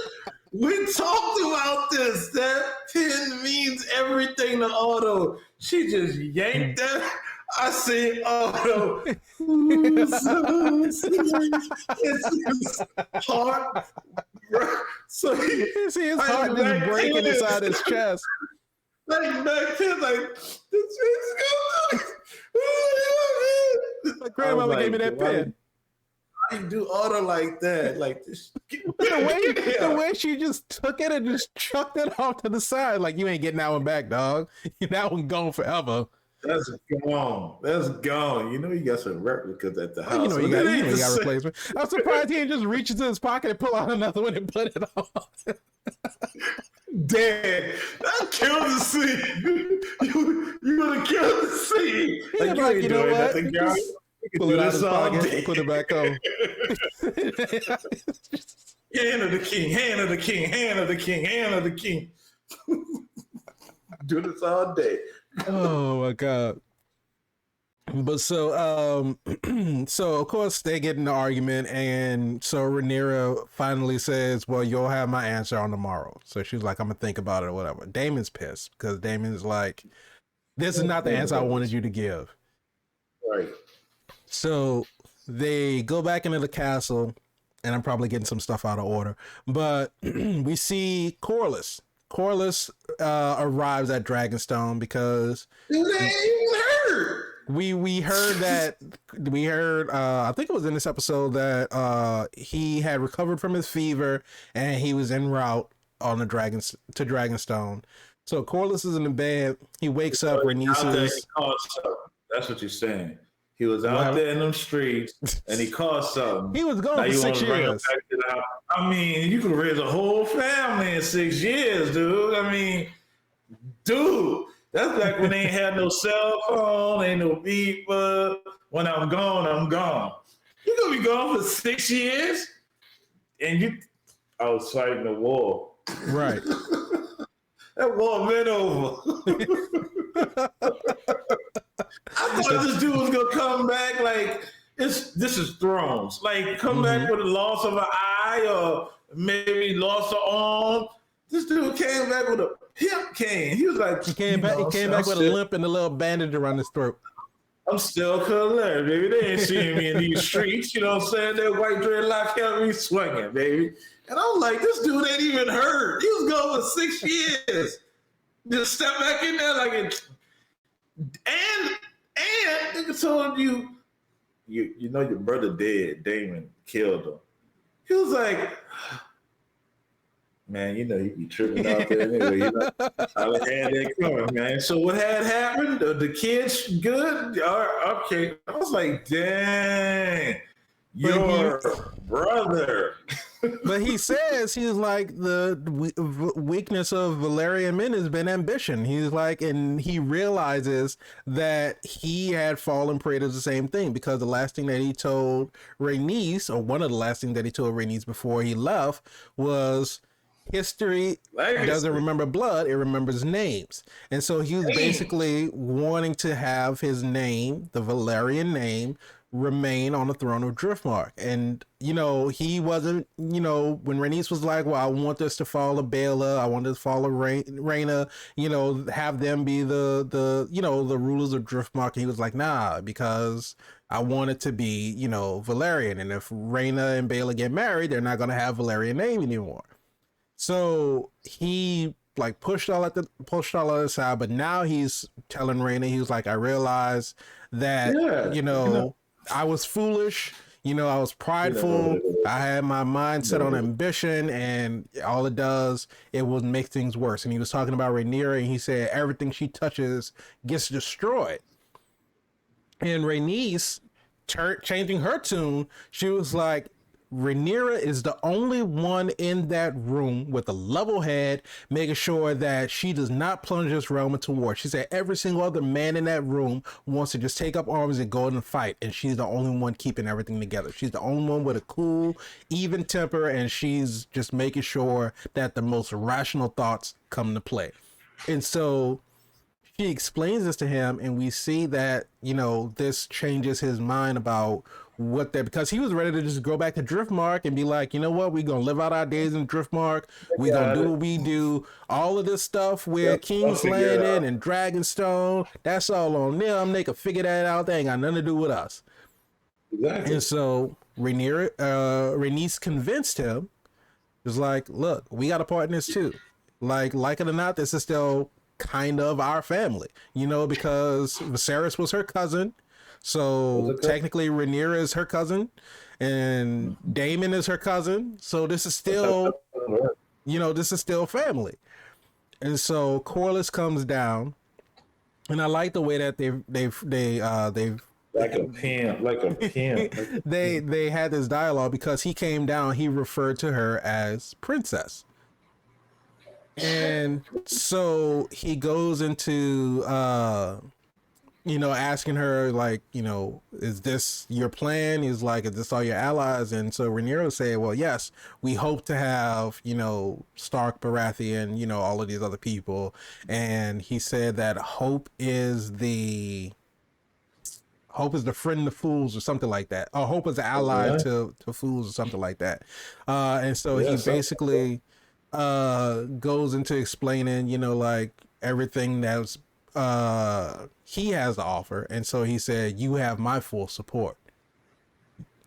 We talked about this. That pin means everything to Otto. She just yanked that. I said, Otto, it's his heart. So You see his heart just breaking inside his chest. Like back then, like this is good. My grandmother gave me that pen. Why you do Otto like that? Like this. The way she just took it and just chucked it off to the side, like you ain't getting that one back, dog. That one gone forever. That's gone. That's gone. You know you got some replicas at the house. You know you got replacement. I'm surprised he didn't just reach into his pocket and pull out another one and put it on. Dad, that killed the scene. You would have killed the scene. Like, you know what? Nothing, guys. Pull it out of his pocket and put it back on. Hand of the king, hand of the king, hand of the king, hand of the king. Do this all day. Oh my god. But so so of course they get in the argument, and so Rhaenyra finally says, well, you'll have my answer on tomorrow. So she's like, I'm gonna think about it or whatever. Daemon's pissed because Daemon's like, this is not the answer I wanted you to give. Right. So they go back into the castle, and I'm probably getting some stuff out of order, but we see Corlys. Corlys arrives at Dragonstone because we heard I think it was in this episode that he had recovered from his fever and he was en route on the to Dragonstone. So Corlys is in the bed. He wakes up. Rhaenys. That's what you're saying. He was out there in them streets and he caught something. He was gone for 6 years. I mean, you could raise a whole family in 6 years, dude. I mean, dude, that's like when they ain't had no cell phone, ain't no beeper. When I'm gone, I'm gone. You're gonna be gone for 6 years, and I was fighting the war. Right. That war been over. I thought this dude was gonna come back like this is Thrones. Like come back with a loss of an eye or maybe loss of arm. This dude came back with a hip cane. He was like he came back with a limp and a little bandage around his throat. I'm still color, baby. They ain't seeing me in these streets. You know what I'm saying? That white dreadlock kept me swinging, baby. And I'm like, this dude ain't even hurt. He was going for 6 years. Just step back in there like it. And nigga told you know your brother dead. Daemon killed him. He was like, man, you know he be tripping out there anyway. You know, I had that coming, man. So what had happened? The kids good? Okay. I was like, dang, your brother. But he says he's like the weakness of Valerian men has been ambition. He's like, and he realizes that he had fallen prey to the same thing because the last thing that he told Rhaenys, or one of the last things that he told Rhaenys before he left, was history doesn't remember blood, it remembers names. And so he was basically wanting to have his name, the Valerian name, remain on the throne of Driftmark. And you know, he wasn't, you know, when Rhaenys was like, well, I want this to follow Baela, I want this to follow Rhaena, you know, have them be the you know, the rulers of Driftmark. And he was like, nah, because I want it to be, you know, Valerian, and if Rhaena and Baela get married, they're not going to have Valerian name anymore. So he like pushed all that aside, but now he's telling Rhaena, he was like, I realized that, you know, I was foolish, you know, I was prideful, I had my mind set on ambition, and all it does, it will make things worse. And he was talking about Rhaenyra, and he said everything she touches gets destroyed. And Rhaenys, changing her tune, she was like, Rhaenyra is the only one in that room with a level head, making sure that she does not plunge this realm into war. She said every single other man in that room wants to just take up arms and go and fight, and she's the only one keeping everything together. She's the only one with a cool, even temper, and she's just making sure that the most rational thoughts come to play. And so she explains this to him, and we see that, you know, this changes his mind about what that, because he was ready to just go back to Driftmark and be like, you know what, we're gonna live out our days in Driftmark. We're gonna do what we do. All of this stuff with King's Landing and Dragonstone, that's all on them. They can figure that out. They ain't got nothing to do with us. Exactly. And so Rhaenys convinced him. It was like, look, we got a part in this too. Like it or not, this is still kind of our family, you know, because Viserys was her cousin. So technically Rhaenyra is her cousin and Daemon is her cousin. So this is still, you know, this is still family. And so Corlys comes down, and I like the way that they've like a pimp. they had this dialogue, because he came down, he referred to her as princess. And so he goes into you know, asking her, like, you know, is this your plan? He's like, is this all your allies? And so Rhaenyra said, well, yes, we hope to have, you know, Stark, Baratheon, you know, all of these other people. And he said that hope is the friend of fools, or something like that. Or hope is an ally to fools, or something like that. And so he basically goes into explaining, you know, like everything that's he has to offer. And so he said, you have my full support,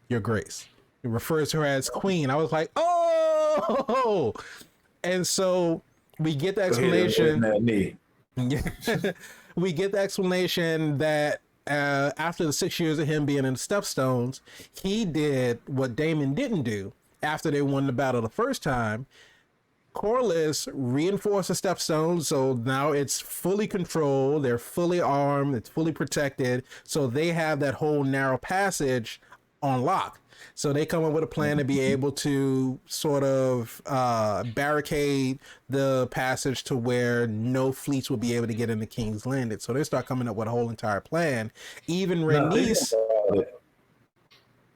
your grace. He refers to her as queen. I was like, oh. And so we get the explanation. We get the explanation that after the 6 years of him being in the Stepstones, he did what Daemon didn't do after they won the battle the first time. Corlys reinforced the Stepstones, so now it's fully controlled, they're fully armed, it's fully protected, so they have that whole narrow passage on lock. So they come up with a plan to be able to sort of barricade the passage to where no fleets will be able to get into King's Landing. So they start coming up with a whole entire plan. Even Rhaenys...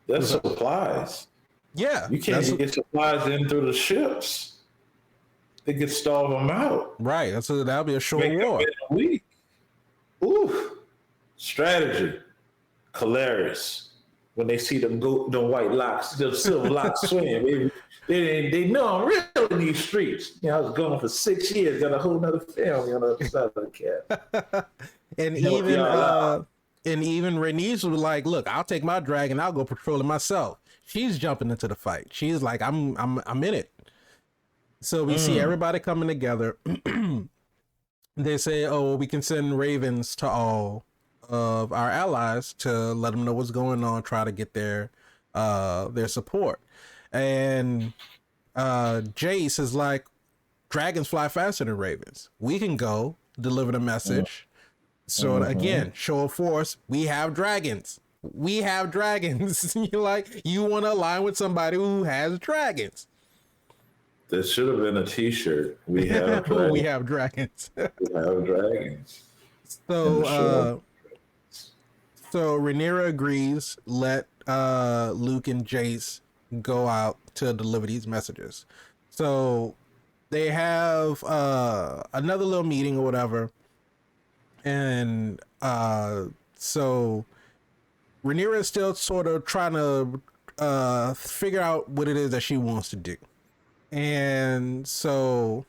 That's supplies. Yeah. You can't get supplies in through the ships. They could starve them out. Right. That'll be a short war. A week. Ooh. Strategy. Caleris. When they see them white locks, the silver locks swim, they know I'm real in these streets. You know, I was gone for 6 years, got a whole nother family on the other side of the cat. And even Rhaenys was like, look, I'll take my dragon, I'll go patrol it myself. She's jumping into the fight. She's like, I'm in it. So we see everybody coming together. They say, oh, we can send ravens to all of our allies to let them know what's going on, try to get their support. And Jace is like, dragons fly faster than ravens. We can go deliver the message. So again, show of force, we have dragons. You're like, you want to align with somebody who has dragons. There should have been a T-shirt. We have dragons. We have dragons. We have dragons. So Rhaenyra agrees. Let Luke and Jace go out to deliver these messages. So they have another little meeting or whatever, and so Rhaenyra is still sort of trying to figure out what it is that she wants to do. And so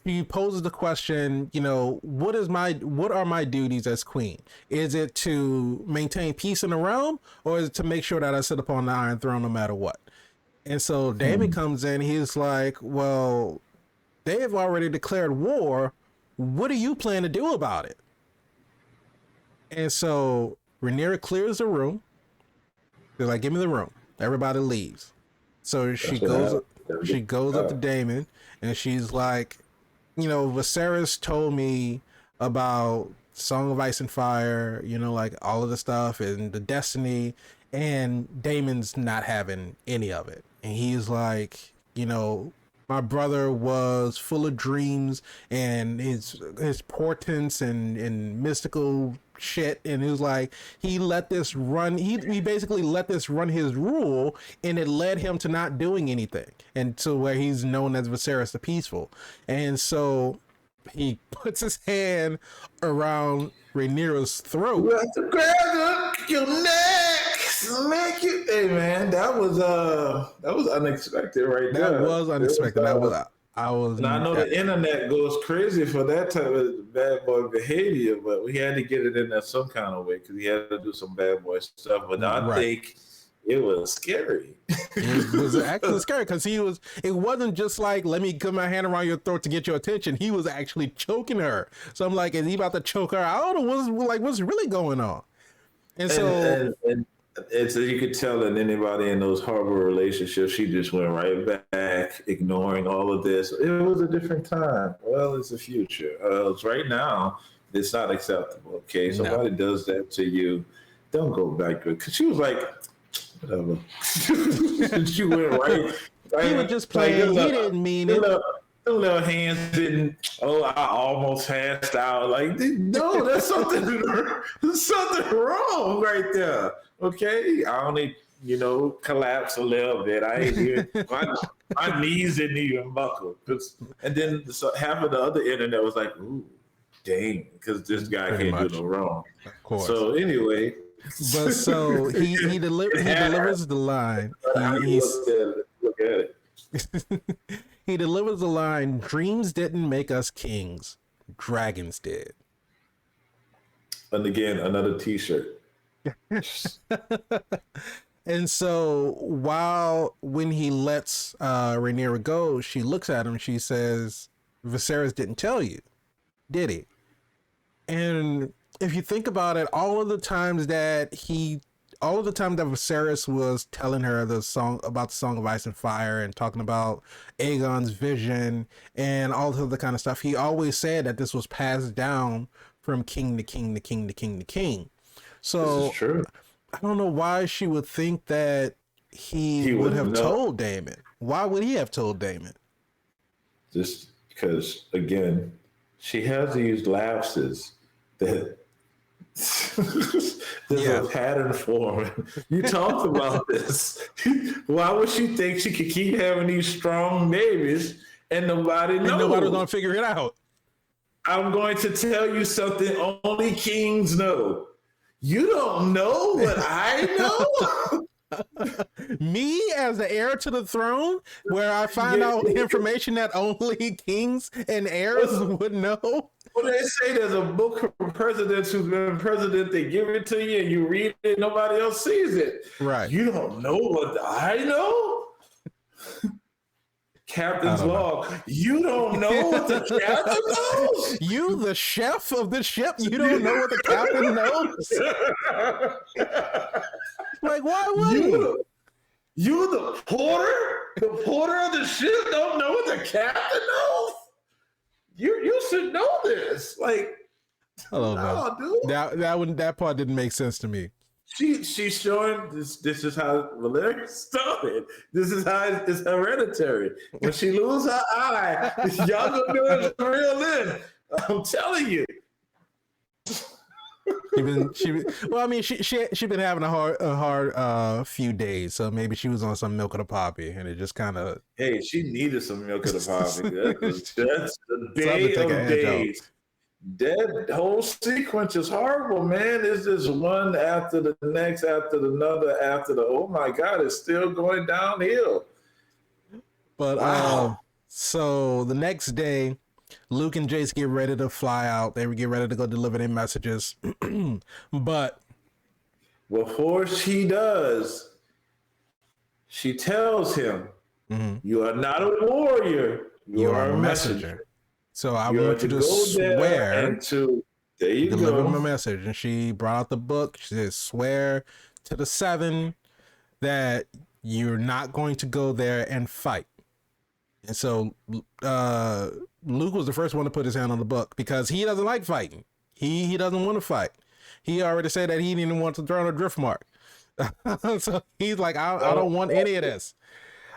she poses the question, you know, what are my duties as queen? Is it to maintain peace in the realm, or is it to make sure that I sit upon the Iron Throne no matter what? And so Daemon comes in, he's like, well, they have already declared war. What do you plan to do about it? And so Rhaenyra clears the room. They're like, give me the room. Everybody leaves. So she goes up to Daemon, and she's like, you know, Viserys told me about Song of Ice and Fire, you know, like all of the stuff and the destiny, and Daemon's not having any of it. And he's like, you know, my brother was full of dreams and his portents and mystical shit, and it was like he let this run. He basically let this run his rule, and it led him to not doing anything, and to where he's known as Viserys the Peaceful. And so he puts his hand around Rhaenyra's throat. break your neck, make you. Hey man, that was unexpected right there. That was unexpected. I was. And I know the internet goes crazy for that type of bad boy behavior, but we had to get it in there some kind of way because he had to do some bad boy stuff. But I think it was scary. It was actually scary because it wasn't just like, let me put my hand around your throat to get your attention. He was actually choking her. So I'm like, is he about to choke her? I don't know what's really going on. And so it's you could tell that anybody in those horrible relationships, she just went right back, ignoring all of this. It was a different time. Well, it's the future. It's right now, it's not acceptable. Okay, somebody does that to you, don't go back to it. Because she was like, whatever. She went right. He was just playing. He didn't mean it. The little hands didn't. Oh, I almost passed out. Like, no, there's something wrong right there. Okay, I only collapse a little bit. I ain't here. My knees didn't even buckle. And then half of the other internet was like, "Ooh, dang," because this guy can't do no wrong. Of course. So anyway. But so he delivers the line. Look at it. He delivers the line, "Dreams didn't make us kings, dragons did." And again, another t-shirt. And so when he lets Rhaenyra go, she looks at him, she says, "Viserys didn't tell you, did he?" And if you think about it, all of the times that Viserys was telling her the Song of Ice and Fire and talking about Aegon's vision and all of the kind of stuff, he always said that this was passed down from king to king to king to king to king. So this is true. I don't know why she would think that he would have told Daemon. Why would he have told Daemon? Just because, again, she has these lapses that there's a pattern forming. You talked about this. Why would she think she could keep having these strong babies and nobody knows? And nobody's gonna figure it out. I'm going to tell you something only kings know. You don't know what I know? Me as the heir to the throne, where I find out information that only kings and heirs would know? Well, they say there's a book from presidents who've been president. They give it to you and you read it. Nobody else sees it. Right. You don't know what I know? Captain's log. You don't know what the captain knows? You, the chef of the ship, you don't know what the captain knows? Like, why would you, the porter? The porter of the ship don't know what the captain knows? You should know this. Like, I don't know. Dude. That part didn't make sense to me. She's showing this is how Valerian started. This is how it's hereditary. When she loses her eye, y'all gonna do it real in. I'm telling you. She been having a hard few days, so maybe she was on some milk of the poppy, and it just kind of. Hey, she needed some milk of the poppy. That's the day of days. That whole sequence is horrible, man. It's just one after the next, after another, oh my God, it's still going downhill. But wow. So the next day, Luke and Jace get ready to fly out. They get ready to go deliver their messages. But before she does, she tells him, "You are not a warrior. You are a messenger. So I want you to swear and deliver my message." And she brought out the book. She says, "Swear to the 7 that you're not going to go there and fight." And so Luke was the first one to put his hand on the book because he doesn't like fighting. He doesn't want to fight. He already said that he didn't want to throw on a Driftmark. So he's like, I don't want any of this.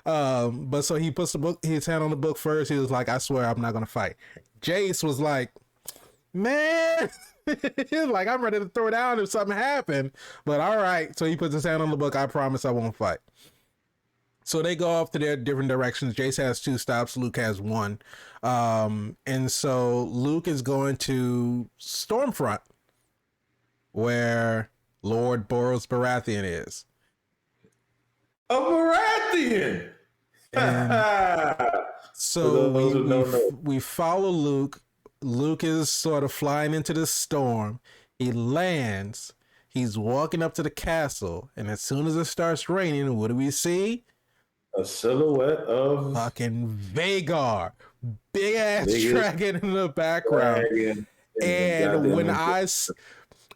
But so he puts his hand on the book first. He was like, "I swear I'm not gonna fight." Jace was like, "Man," he's like, "I'm ready to throw down if something happened." But all right. So he puts his hand on the book. "I promise I won't fight." So they go off to their different directions. Jace has 2 stops. Luke has 1. And so Luke is going to Stormfront, where Lord Boros Baratheon is. A Baratheon. So we follow Luke. Luke is sort of flying into the storm. He lands. He's walking up to the castle, and as soon as it starts raining, what do we see? A silhouette of fucking Vhagar, big ass dragon in the background. And when I was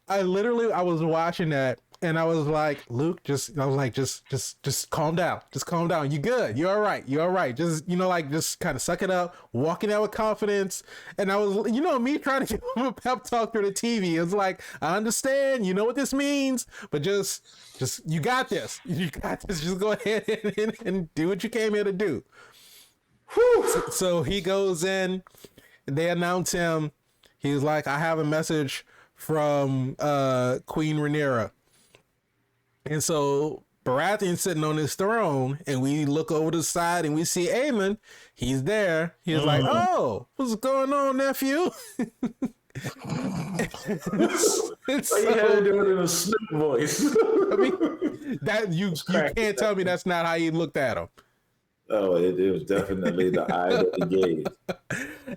watching that, and I was like, Luke, just calm down, just calm down. You good? You're all right. You're all right. Just just kind of suck it up, walking out with confidence. And I was, me trying to give him a pep talk through the TV. It's like, I understand, you know what this means, but just you got this. You got this. Just go ahead and do what you came here to do. So he goes in. They announce him. He's like, I have a message from Queen Rhaenyra. And so Baratheon's sitting on his throne, and we look over the side and we see Aemon. He's there. He's like, "Oh, what's going on, nephew?" You had to do it in a Snoop voice. I mean, that you can't tell me that's not how you looked at him. Oh, it was definitely the eye that he gave.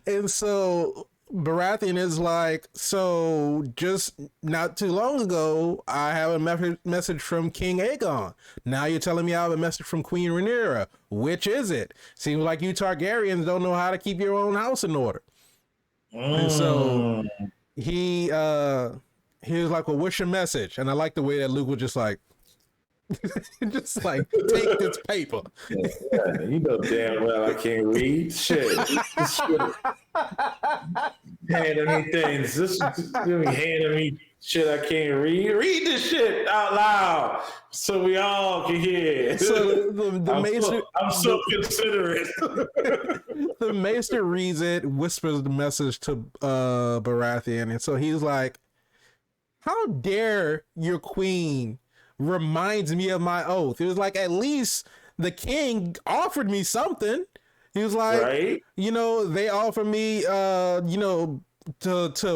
And so Baratheon is like, so just not too long ago, I have a message from King Aegon. Now you're telling me I have a message from Queen Rhaenyra. Which is it? Seems like you Targaryens don't know how to keep your own house in order. And so he was like, well, what's your message? And I like the way that Luke was just like, just like, take this paper. Yeah, you know damn well I can't read. Shit. Handing me things. This handing me shit I can't read. Read this shit out loud so we all can hear. So the Maester, I'm so considerate. The Maester reads it, whispers the message to Baratheon, and so he's like, how dare your queen reminds me of my oath. It was like, at least the king offered me something. He was like, right? They offered me, to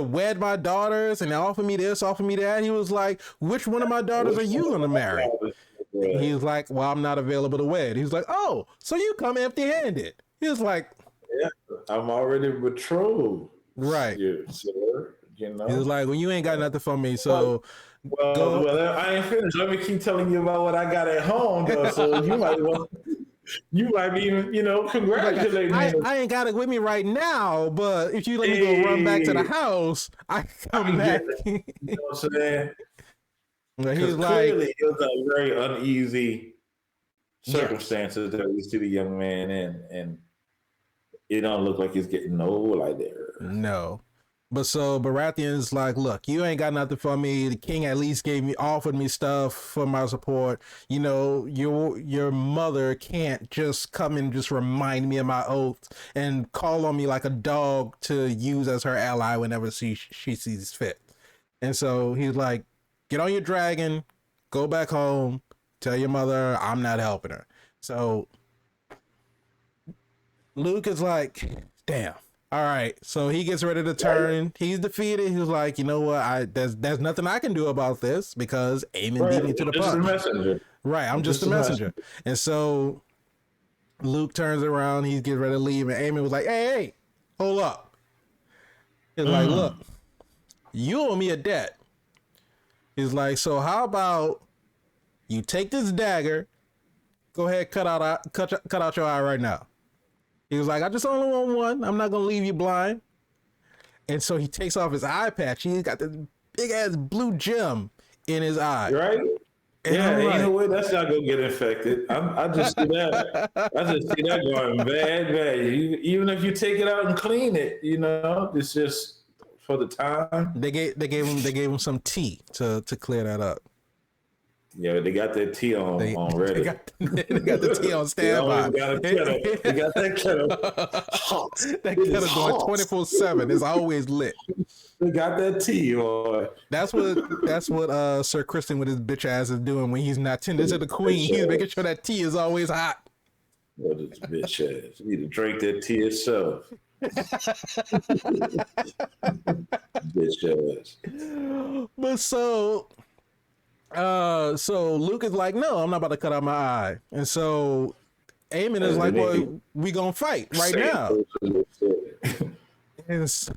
wed my daughters, and they offered me this, offered me that. He was like, which one of my daughters are you going to marry? He was like, well, I'm not available to wed. He was like, oh, so you come empty-handed. He was like, yeah, I'm already betrothed. Right. Sir, He was like, well, you ain't got nothing for me, so... Well, I ain't finished. Let me keep telling you about what I got at home, though. So you might be, congratulating me. I ain't got it with me right now, but if you let me go run back to the house, I come back. You know what I'm saying? He's like, clearly it was a very uneasy circumstances that we see the young man in, and it don't look like he's getting old like that. No. But so Baratheon's like, look, you ain't got nothing for me. The king at least offered me stuff for my support. Your mother can't just come and just remind me of my oath and call on me like a dog to use as her ally whenever she sees fit. And so he's like, get on your dragon, go back home, tell your mother I'm not helping her. So Luke is like, damn. All right, so he gets ready to turn. He's defeated. He's like, you know what? There's nothing I can do about this because Aemon beat me to the punch. Right, I'm just a messenger. And so Luke turns around. He gets ready to leave, and Aemon was like, "Hey, hold up." He's like, "Look, you owe me a debt." He's like, "So how about you take this dagger? Go ahead, cut out your eye right now." He was like, I just only want one. I'm not going to leave you blind. And so he takes off his eye patch. He's got this big ass blue gem in his eye. Right? And yeah, ain't no way that's not going to get infected. I just see that. I just see that going bad. Even if you take it out and clean it, it's just for the time. They gave him some tea to clear that up. Yeah, they got that tea on ready. They got the tea on standby. They got that kettle hot. That kettle going 24/7. It's always lit. They got that tea on. That's what Sir Kristen with his bitch ass is doing when he's not tending to the queen. He's making sure that tea is always hot. What is bitch ass? You need to drink that tea itself. Bitch ass. But so So Luke is like, no, I'm not about to cut out my eye. And so Aemon is And like, then well, we gonna fight right now. And so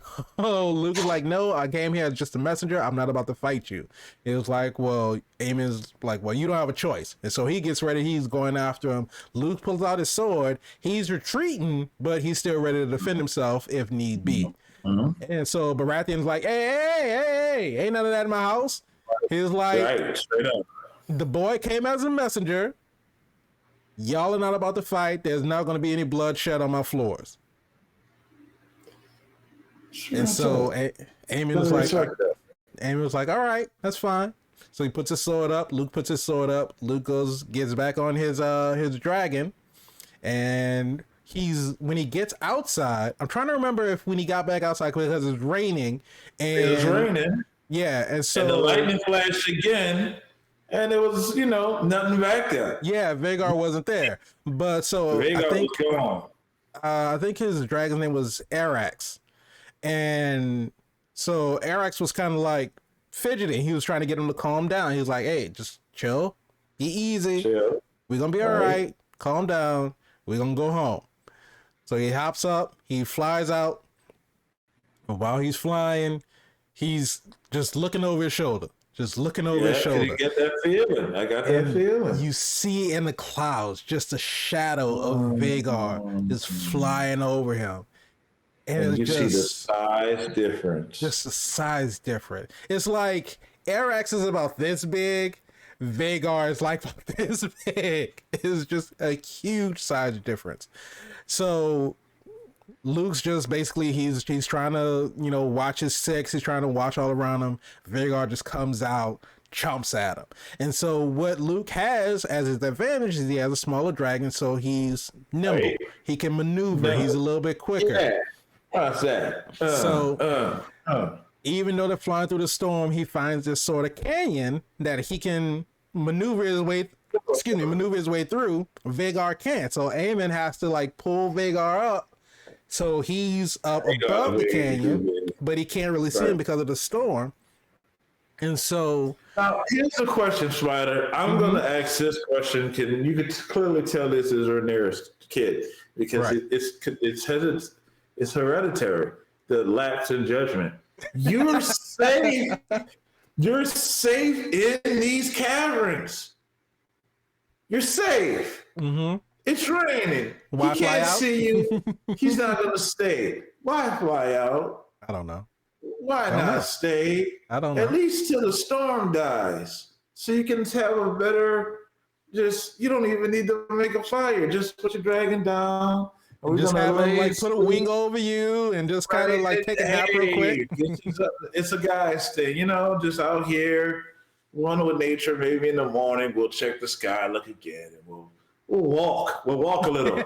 Luke is like, no, I came here as just a messenger. I'm not about to fight you. It was like, well, Aemon's like, well, you don't have a choice. And so he gets ready. He's going after him. Luke pulls out his sword. He's retreating, but he's still ready to defend himself if need be. And so Baratheon's like, hey, ain't none of that in my house. He's like, Right, straight up. the boy came as a messenger. Y'all are not about to fight. There's not going to be any bloodshed on my floors. And so Aemon was like, all right, that's fine. So he puts his sword up. Luke puts his sword up. Luke gets back on his dragon. And when he gets outside, I'm trying to remember if when he got back outside because it's raining. And it was raining. Yeah, and so And the lightning flashed again, and it was, nothing back there. Yeah, Vhagar wasn't there. But so Vhagar was gone. I think his dragon's name was Arax. And so Arax was kind of like fidgeting. He was trying to get him to calm down. He was like, hey, just chill. Be easy. Chill. We're going to be all right. Calm down. We're going to go home. So he hops up. He flies out. And while he's flying, he's just looking over his shoulder. Just looking over his shoulder. You get that feeling. I got that feeling. You see in the clouds just a shadow of Vhagar just flying over him. And you see the size difference. Just the size difference. It's like Arax is about this big. Vhagar is like about this big. It's just a huge size difference. So Luke's just basically he's trying to watch his six. He's trying to watch all around him. Vhagar just comes out, chomps at him. And so what Luke has as his advantage is he has a smaller dragon, so he's nimble. Right. He can maneuver. He's a little bit quicker. Yeah. What's that? Even though they're flying through the storm, he finds this sort of canyon that he can maneuver his way through. Vhagar can't. So Aemon has to pull Vhagar up. So he's up above the canyon, but he can't really see him because of the storm. And so now here's the question, Spider. I'm going to ask this question. You could clearly tell this is Rhaenyra's kid because it's hereditary. The lapse in judgment. You're safe. You're safe in these caverns. You're safe. Mm-hmm. It's raining. Why he can't out? see you. He's not going to stay. Why fly out? I don't know. Why not stay? I don't know. At least till the storm dies. So you can have a better, you don't even need to make a fire. Just put your dragon down. Just have him put a wing over you and just kind of take a nap real quick. It's a guy's thing, just out here, one with nature. Maybe in the morning we'll check the sky, look again, and we'll walk. We'll walk a little.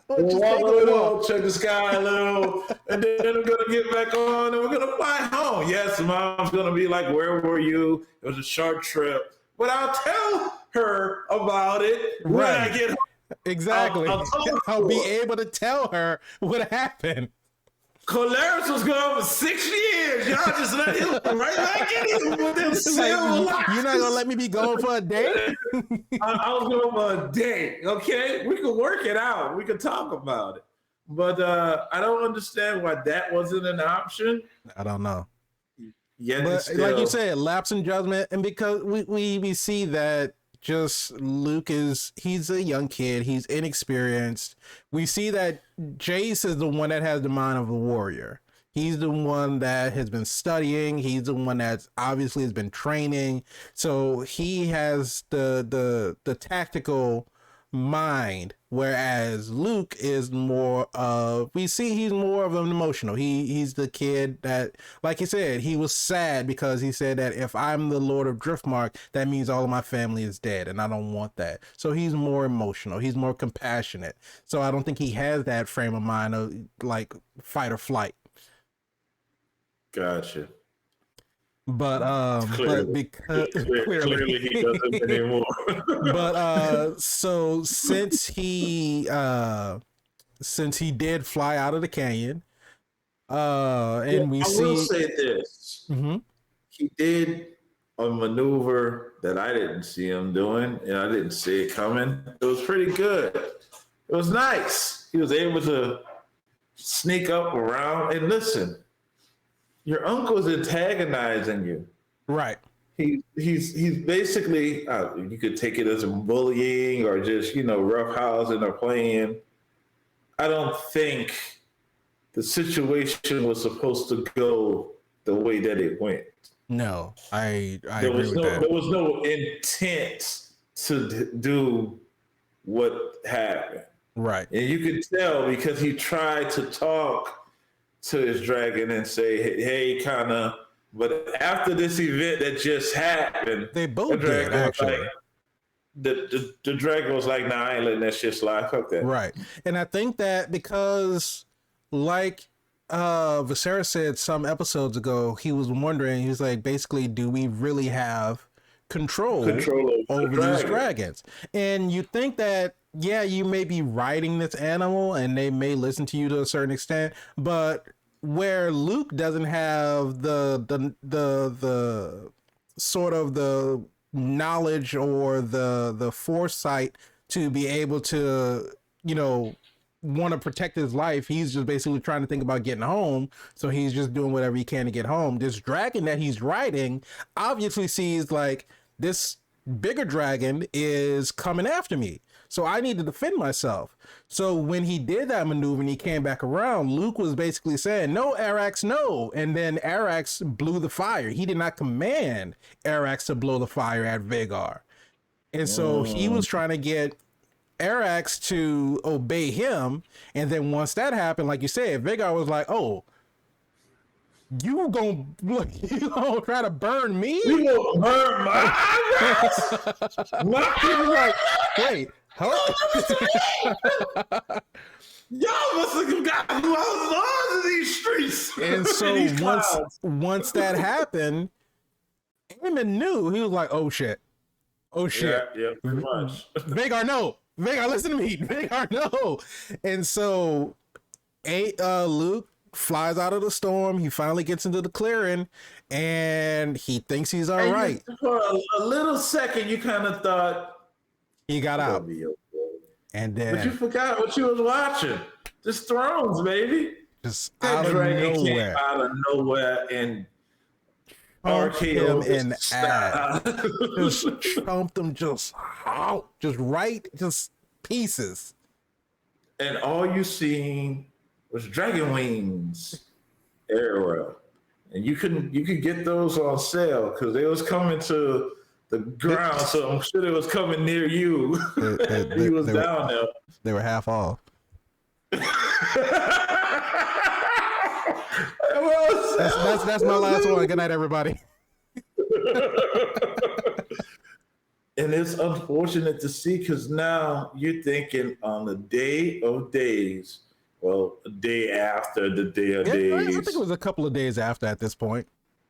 We'll walk a little, check the sky a little, and then we're gonna get back on and we're gonna fly home. Yes, mom's gonna be like, "Where were you? It was a short trip," but I'll tell her about it when I get home. Exactly. I'll be able to tell her what happened. Colaris was gone for 6 years. Y'all just let him right back in with them silver locks. You're not gonna let me be gone for a day? I was going for a day. Okay, we could work it out. We could talk about it. But I don't understand why that wasn't an option. I don't know. Yeah, but like you said, lapse in judgment, and because we see that. Just Luke he's a young kid. He's inexperienced. We see that Jace is the one that has the mind of a warrior. He's the one that has been studying. He's the one that's obviously has been training. So he has the tactical mind, whereas Luke is more of he's more of an emotional. He's the kid that, like he said, he was sad because he said that if I'm the Lord of Driftmark, that means all of my family is dead and I don't want that. So he's more emotional, he's more compassionate. So I don't think he has that frame of mind of fight or flight. Gotcha. But because clearly he doesn't anymore. But so since he did fly out of the canyon, and I will say this: he did a maneuver that I didn't see him doing, and I didn't see it coming. It was pretty good. It was nice. He was able to sneak up around and listen. Your uncle's antagonizing you. Right. He's basically you could take it as a bullying or just roughhousing or playing. I don't think the situation was supposed to go the way that it went. No, I There agree was with that. there was no intent to do what happened, Right. and you could tell because he tried to talk to his dragon and say, "Hey, kind of." But after this event that just happened, They both the dragon did, was actually. like, the dragon was like, "Nah, I ain't letting that shit slide. Fuck that." Right. And I think that because, like Viserys said some episodes ago, he was wondering, he was like, basically, do we really have control over these dragons? And you think that, yeah, you may be riding this animal and they may listen to you to a certain extent, but where Luke doesn't have the sort of the knowledge or the foresight to be able to, want to protect his life. He's just basically trying to think about getting home. So he's just doing whatever he can to get home. This dragon that he's riding obviously sees like this bigger dragon is coming after me. So I need to defend myself. So when he did that maneuver and he came back around, Luke was basically saying, "No, Arax, no." And then Arax blew the fire. He did not command Arax to blow the fire at Vhagar. And so he was trying to get Arax to obey him. And then once that happened, like you said, Vhagar was like, "Oh, you gonna try to burn me?" You gonna burn my He was like, "Wait, huh?" Y'all must have got who I was on in these streets. And so These clouds. once that happened, Aemon knew. He was like, "Oh shit, oh shit." Yeah, pretty much. Vhagar, no. Vhagar, listen to me. Vhagar, no. And so Luke flies out of the storm. He finally gets into the clearing and he thinks he's all right. For a little second, you kind of thought He got it'll out. be okay. And But you then forgot what you was watching. Just Thrones, baby. just That out of dragon came nowhere, out of nowhere and pumped him in RKO ass. Just style. chumped him just out, just right, just pieces. And all you seen was dragon wings everywhere. And you could get those on sale because they was coming to the ground, so I'm sure they was coming near you. He was down there. They were half off. That's my last one. Good night, everybody. And it's unfortunate to see because now you're thinking on the day of days, well, a day after the day of I days. think it was a couple of days after at this point.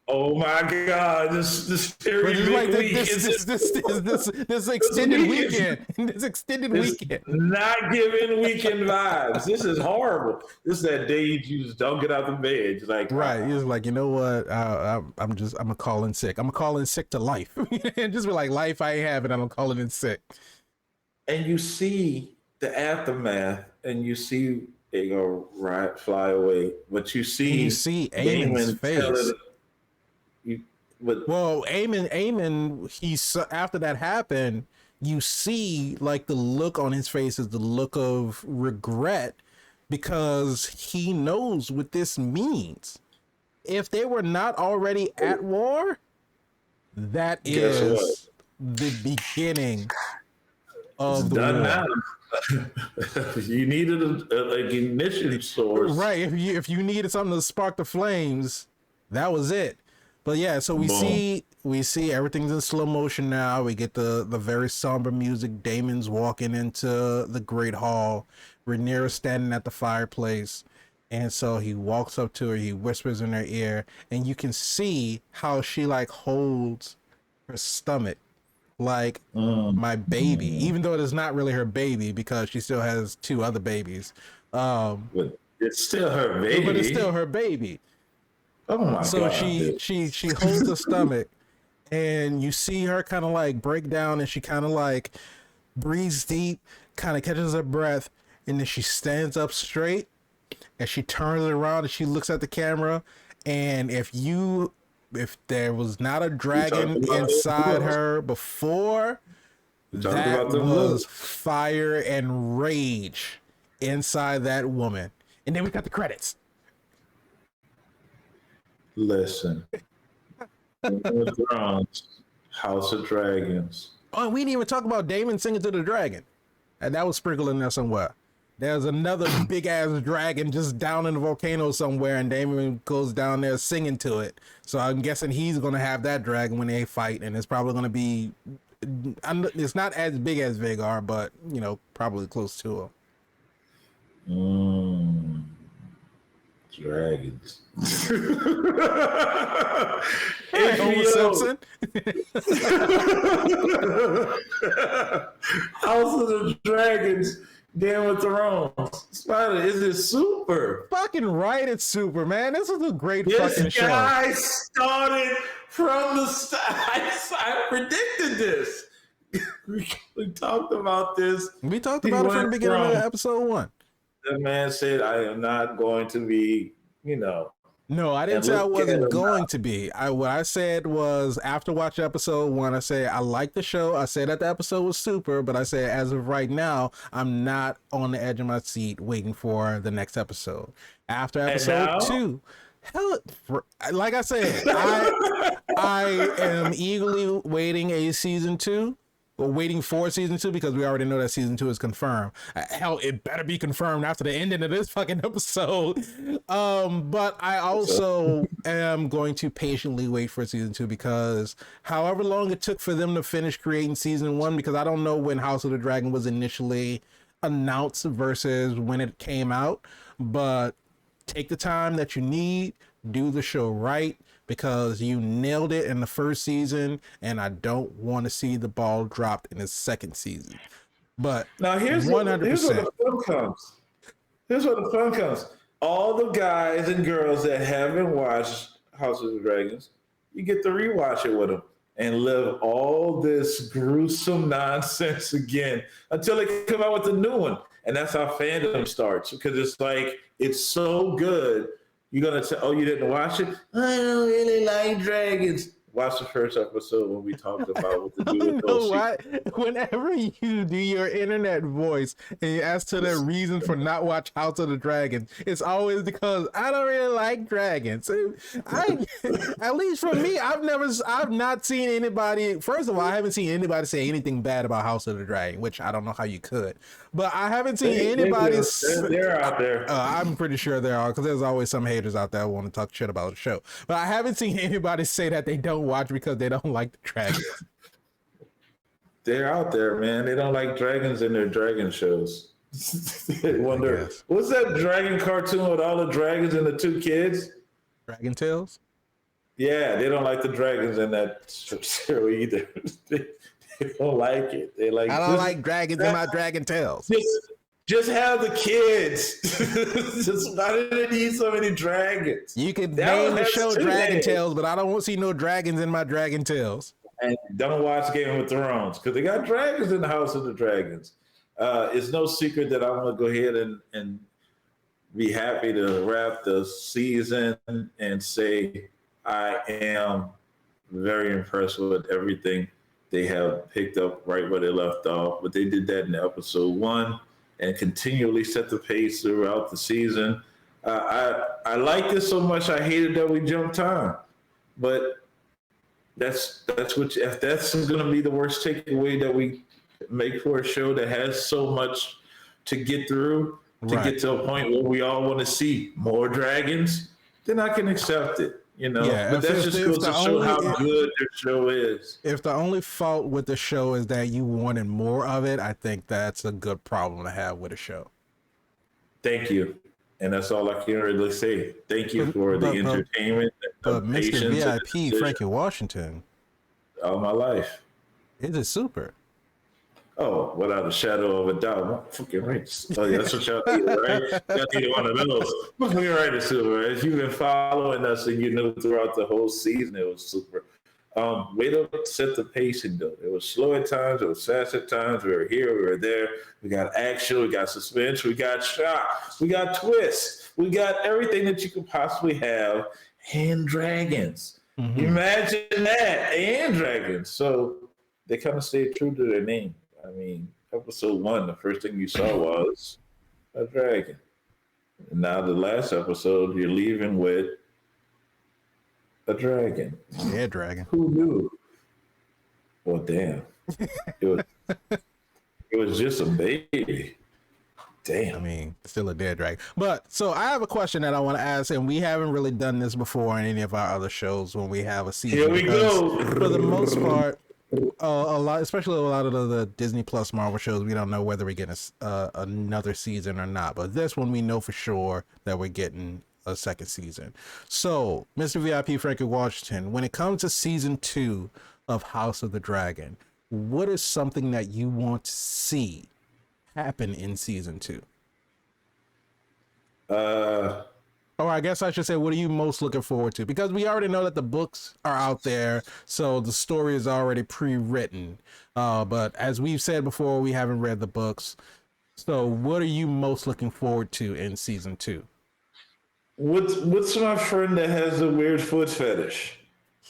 Oh my God, this But it's like week this extended weekend. This extended it's weekend. not giving weekend vibes. This is horrible. This is that day you just don't get out of bed. It's like Right. He was like, you know what? I'm gonna call in sick. I'm gonna call in sick to life. And just be like, life I ain't having, I'm gonna call it in sick. And you see the aftermath, and you see they go fly away, but you see Aemon's face. But Well, Aemon, he's after that happened, you see like the look on his face is the look of regret because he knows what this means. If they were not already at war, that Guess what? is the beginning of the done war. now. You needed an ignition source. Right. If you needed something to spark the flames, that was it. But yeah, so we Boom. see everything's in slow motion now. We get the very somber music. Damon's walking into the Great Hall. Rhaenyra's standing at the fireplace. And so he walks up to her, he whispers in her ear, and you can see how she like holds her stomach like my baby, even though it is not really her baby because she still has two other babies. But it's still her baby. But it's still her baby. Oh my So God. she holds the stomach and you see her kind of like break down, and she kind of like breathes deep, kind of catches her breath, and then she stands up straight, and she turns around and she looks at the camera, and if there was not a dragon inside her before, that was fire and rage inside that woman. And then we got the credits. Listen. Game of Thrones, House of Dragons. Oh, we didn't even talk about Daemon singing to the dragon. And that was sprinkled in there somewhere. There's another big ass dragon just down in the volcano somewhere, and Daemon goes down there singing to it. So I'm guessing he's going to have that dragon when they fight, and it's probably going to be. It's not as big as Vhagar, but probably close to him. Dragons. Homer Simpson. House of the Dragons, Game of Thrones. Spider, is it super? Fucking right, it's super, man. This is a great This fucking show. guy started from the start. I predicted this. We talked about this. We talked about it from the beginning of episode 1. The man said, I am not going to be, No, I didn't say I wasn't going to be. What I said was, after watching episode 1, I said I like the show. I said that the episode was super, but I said as of right now, I'm not on the edge of my seat waiting for the next episode. After episode 2, like I said, I am eagerly waiting a season 2. We're waiting for season 2 because we already know that season 2 is confirmed. Hell, it better be confirmed after the ending of this fucking episode. But I also am going to patiently wait for season 2 because however long it took for them to finish creating season 1, because I don't know when House of the Dragon was initially announced versus when it came out, but take the time that you need, do the show right, because you nailed it in the first season, and I don't want to see the ball dropped in the second season. But now here's 100%. Here's where the fun comes. Here's where the fun comes. All the guys and girls that haven't watched House of the Dragons, you get to rewatch it with them and live all this gruesome nonsense again until they come out with a new one. And that's how fandom starts, because it's like, it's so good. You're going to say, oh, you didn't watch it? I don't really like dragons. Watch the first episode when we talked about what to do with those sheep. Whenever you do your internet voice and you ask to the reason for not watch House of the Dragons, it's always because I don't really like dragons. At least for me, I've not seen anybody. First of all, I haven't seen anybody say anything bad about House of the Dragon, which I don't know how you could. But I haven't seen anybody. They're out there. I'm pretty sure there are, because there's always some haters out there who want to talk shit about the show. But I haven't seen anybody say that they don't watch because they don't like the dragons. They're out there, man. They don't like dragons in their dragon shows. They wonder, what's that dragon cartoon with all the dragons and the 2 kids? Dragon Tales? Yeah, they don't like the dragons in that show either. They don't like it. They like. I don't like dragons in my Dragon Tales. Just have the kids. Just why do they need so many dragons? You could name the show Dragon Tales, but I don't want to see no dragons in my Dragon Tales. And don't watch Game of Thrones because they got dragons in the House of the Dragons. It's no secret that I'm going to go ahead and be happy to wrap the season and say I am very impressed with everything they have picked up right where they left off. But they did that in episode 1. And continually set the pace throughout the season. I liked it so much. I hated that we jumped time, but that's what. If that's going to be the worst takeaway that we make for a show that has so much to get through, to get to a point where we all want to see more dragons, then I can accept it. Yeah, but that just goes to show how good their show is. If the only fault with the show is that you wanted more of it, I think that's a good problem to have with a show. Thank you. And that's all I can really say. Thank you for the entertainment, the patience. Mr. VIP, Frankie Washington. All my life. It is super. Oh, without a shadow of a doubt. I'm fucking right. Oh, yeah, that's what y'all need, right? Y'all need one of those. Fucking right, it's super. If you've been following us and you knew throughout the whole season, it was super. Way to set the pacing though. It was slow at times, it was fast at times. We were here, we were there. We got action, we got suspense, we got shock, we got twists, we got everything that you could possibly have. And dragons. Imagine that, and dragons. So they kind of stayed true to their name. I mean, episode 1, the first thing you saw was a dragon. And now the last episode, you're leaving with a dragon. Yeah, dragon. Who knew? Well, damn. It was just a baby. Damn. I mean, still a dead dragon. But so I have a question that I want to ask, and we haven't really done this before in any of our other shows when we have a season. Here we go. For the most part, a lot, especially a lot of the Disney Plus Marvel shows, we don't know whether we're getting another season or not. But this one, we know for sure that we're getting a second season. So, Mr. VIP Frankie Washington, when it comes to season 2 of House of the Dragon, what is something that you want to see happen in season 2? Or I guess I should say, what are you most looking forward to? Because we already know that the books are out there, so the story is already pre-written. But as we've said before, we haven't read the books. So what are you most looking forward to in season 2? What's my friend that has the weird foot fetish?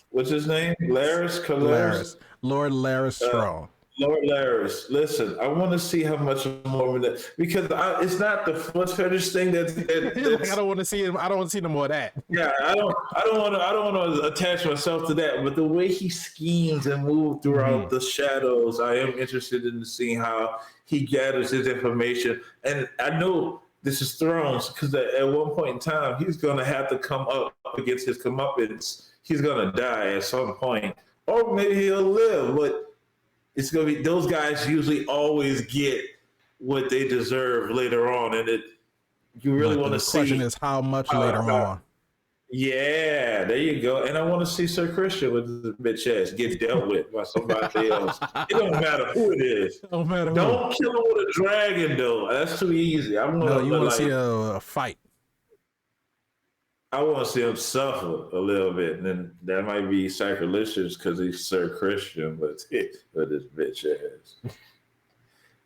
What's his name? Larys? Lord Larys Strong. Lord Larys, listen, I want to see how much more of that, because it's not the foot fetish thing that's I don't want to see him. I don't want to see no more of that. Yeah, I don't want to attach myself to that. But the way he schemes and moves throughout the shadows, I am interested in seeing how he gathers his information. And I know this is Thrones, because at one point in time, he's going to have to come up against his comeuppance. He's going to die at some point, or maybe he'll live, but it's going to be, those guys usually always get what they deserve later on. And you really want to see. The question is how much later on. Yeah, there you go. And I want to see Sir Christian with the bitch ass get dealt with by somebody else. It don't matter who it is. Don't matter who. Don't kill him with a dragon, though. That's too easy. You want to see a fight. I want to see him suffer a little bit, and then that might be sacrilegious because he's Sir Christian, but with his bitch ass.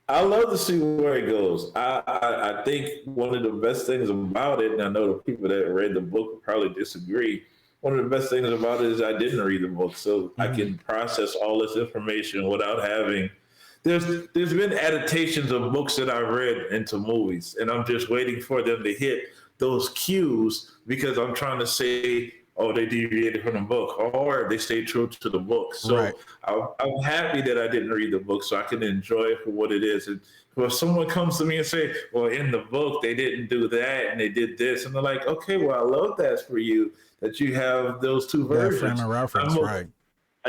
I love to see where it goes. I think one of the best things about it, and I know the people that read the book will probably disagree, one of the best things about it is I didn't read the book, so I can process all this information without having. There's been adaptations of books that I've read into movies, and I'm just waiting for them to hit those cues, because I'm trying to say, oh, they deviated from the book, or they stayed true to the book. So right. I'm happy that I didn't read the book, so I can enjoy it for what it is. And if someone comes to me and say, well, in the book, they didn't do that and they did this, and they're like, okay, well, I love that for you, that you have those two versions. Frame of reference, right.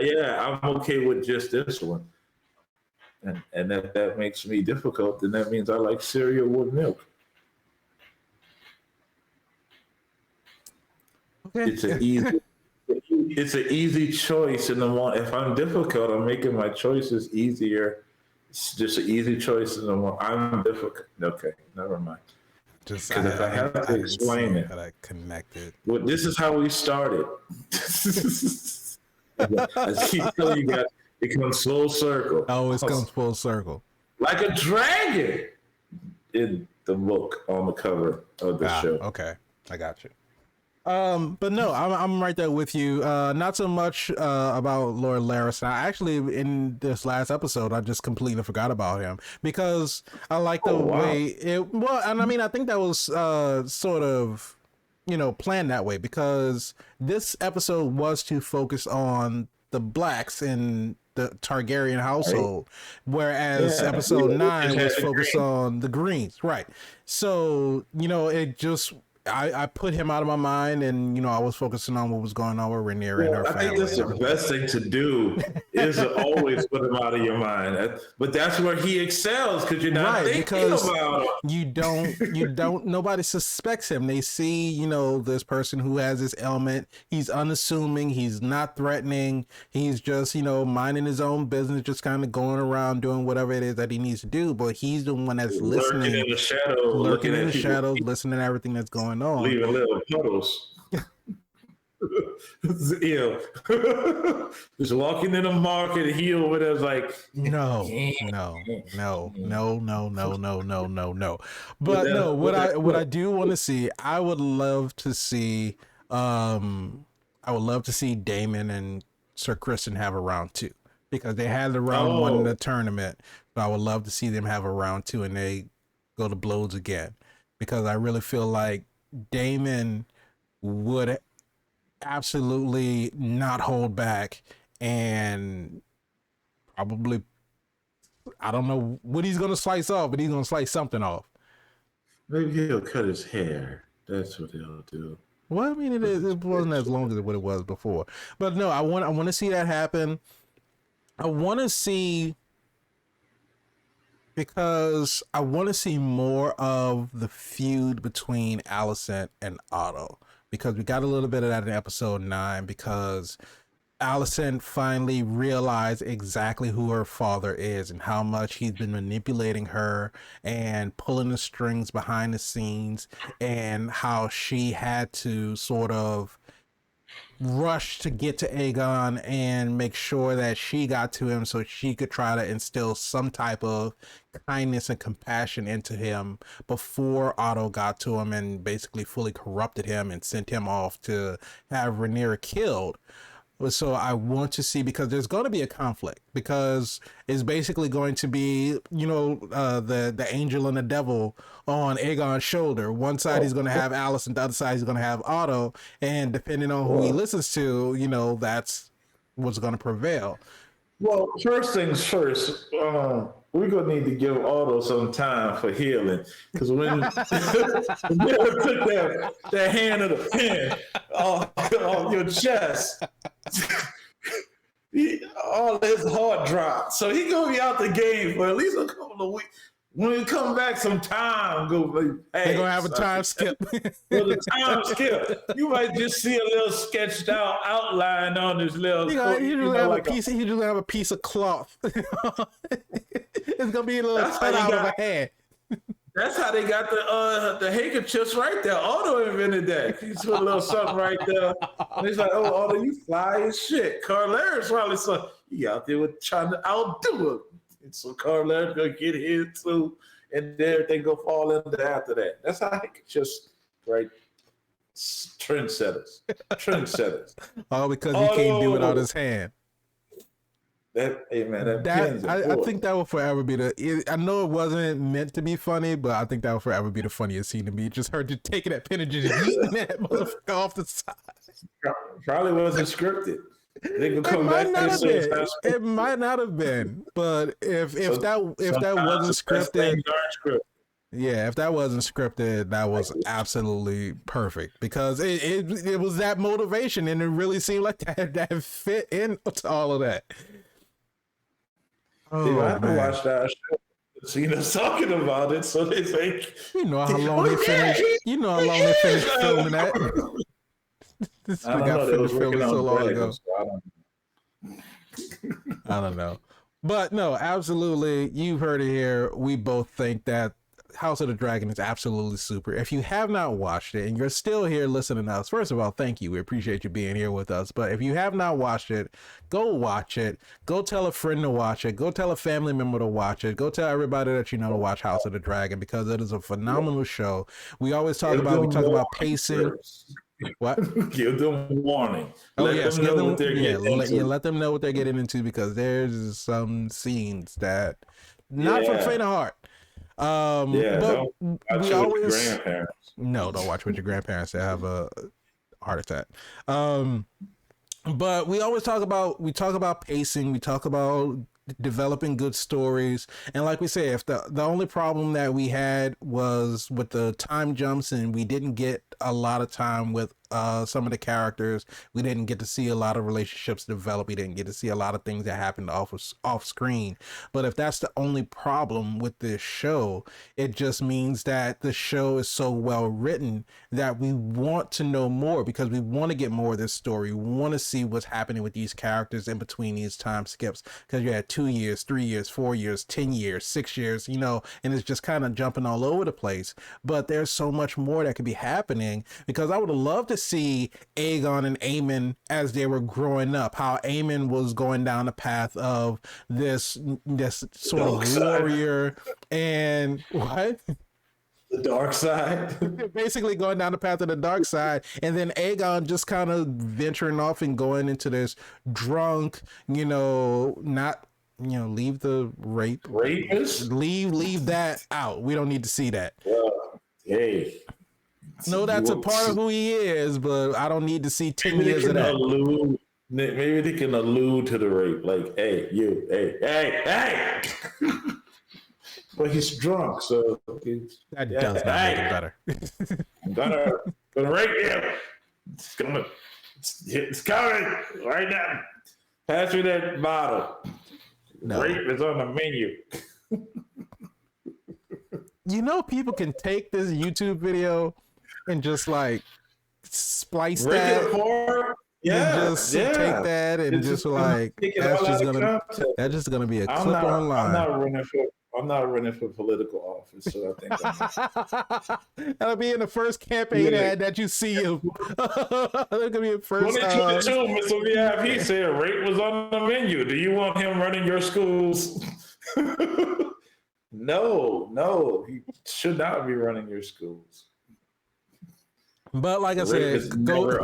Yeah, I'm okay with just this one. And if that makes me difficult, then that means I like cereal with milk. Okay. It's an easy choice in the morning. If I'm difficult, I'm making my choices easier. It's just an easy choice in the morning. I'm difficult. Okay, never mind. Just because if I have to explain it, how that connected. Well, this is how we started. I keep telling you guys, it comes full circle. Always comes full circle. Like a dragon in the book on the cover of the show. Okay, I got you. But no, I'm right there with you. Not so much about Lord Larys. I actually, in this last episode, I just completely forgot about him because I like the way it. Well, and I mean, I think that was sort of, planned that way, because this episode was to focus on the blacks in the Targaryen household, whereas episode 9 was focused on the greens, right? So it just. I put him out of my mind, and I was focusing on what was going on with Rhaenyra and her family. I think that's the best thing to do is to always put him out of your mind. But that's where he excels, because you're not thinking about him. You don't. Nobody suspects him. They see, this person who has this ailment. He's unassuming. He's not threatening. He's just, minding his own business, just kind of going around doing whatever it is that he needs to do. But he's the one that's listening, lurking in the shadows, listening to everything that's going on. Leaving little puddles. Ew. Just walking in the market, heel with us like No, no, no, no, no, no, no, no, no, no. But no, what I do want to see, I would love to see Damon and Sir Kristen have a round two, because they had the round one in the tournament. But I would love to see them have a round two and they go to blows again, because I really feel like Damon would absolutely not hold back, and probably, I don't know what he's gonna slice off, but he's gonna slice something off. Maybe he'll cut his hair. That's what he'll do. Well, I mean, it wasn't as long as what it was before, but no, I want to see that happen. I want to see, because I want to see more of the feud between Alicent and Otto, because we got a little bit of that in episode 9, because Alicent finally realized exactly who her father is and how much he's been manipulating her and pulling the strings behind the scenes, and how she had to sort of rush to get to Aegon and make sure that she got to him so she could try to instill some type of kindness and compassion into him before Otto got to him and basically fully corrupted him and sent him off to have Rhaenyra killed. So I want to see, because there's going to be a conflict, because it's basically going to be, the angel and the devil on Aegon's shoulder. One side he's going to have Alicent, the other side he's going to have Otto, and depending on who he listens to, that's what's going to prevail. Well, first things first, we're going to need to give Otto some time for healing, because when Miller took that hand of the pen off your chest, all his heart dropped. So he going to be out the game for at least a couple of weeks. When we come back, some time they're gonna have a time skip. For the time skip, you might just see a little sketched out outline on this little. He just have a piece of cloth. It's gonna be a little cut out of a hand. That's how they got the handkerchiefs right there. Otto invented that. He put a little something right there. And he's like, "Oh, Otto, you fly as shit." Carl probably saw he out there trying to outdo him. And so Carl gonna get his too, and everything go fall into after that. That's how I could just trendsetters. All because he can't do it on his hand. I think that will forever be I know it wasn't meant to be funny, but I think that will forever be the funniest scene to me. Just her just taking that pen and just eating that motherfucker off the side. Probably wasn't scripted. They could come back. It might not have been, but if that wasn't scripted, yeah, if that wasn't scripted, that was absolutely perfect, because it was that motivation, and it really seemed like that fit into all of that. I haven't watched that show. Seen us talking about it, so they think how long they finished. How long they finished filming that. This got finished filming so long ago. I don't know. But no, absolutely. You've heard it here. We both think that House of the Dragon is absolutely super. If you have not watched it and you're still here listening to us, first of all, thank you. We appreciate you being here with us. But if you have not watched it, go watch it. Go tell a friend to watch it. Go tell a family member to watch it. Go tell everybody that you know to watch House of the Dragon, because it is a phenomenal show. We always talk about pacing. What? Give them warning. Let them know what they're getting into, because there's some scenes that not for the faint of heart. But don't watch it with your grandparents. No, don't watch with your grandparents. They have a heart attack. But we always talk about pacing. We talk about developing good stories, and like we say, if the only problem that we had was with the time jumps, and we didn't get a lot of time with some of the characters, we didn't get to see a lot of relationships develop, we didn't get to see a lot of things that happened off screen. But if that's the only problem with this show, it just means that the show is so well written that we want to know more, because we want to get more of this story. We want to see what's happening with these characters in between these time skips, because you had 2 years, 3 years, 4 years, 10 years, 6 years, and it's just kind of jumping all over the place. But there's so much more that could be happening, because I would have loved to see Aegon and Aemon as they were growing up, how Aemon was going down the path of this sort of warrior and what? The dark side. Basically going down the path of the dark side, and then Aegon just kind of venturing off and going into this drunk, not, leave the Rapist? Leave that out. We don't need to see that. Hey. No, that's a part of who he is, but I don't need to see 10 years of that. Maybe they can allude to the rape. Like, hey, you, hey. But he's drunk, so that does not make it better. I'm gonna rape you. It's coming right now. Pass me that bottle. No. Rape is on the menu. People can take this YouTube video and just like splice Rip that. it apart. Take that and just like that's just gonna be a clip online. I'm not running for political office, so I think that'll be in the first campaign ad that you see. There's gonna be a first. 2022, Mr. VIP said rape was on the menu. Do you want him running your schools? No, he should not be running your schools. But like I said, go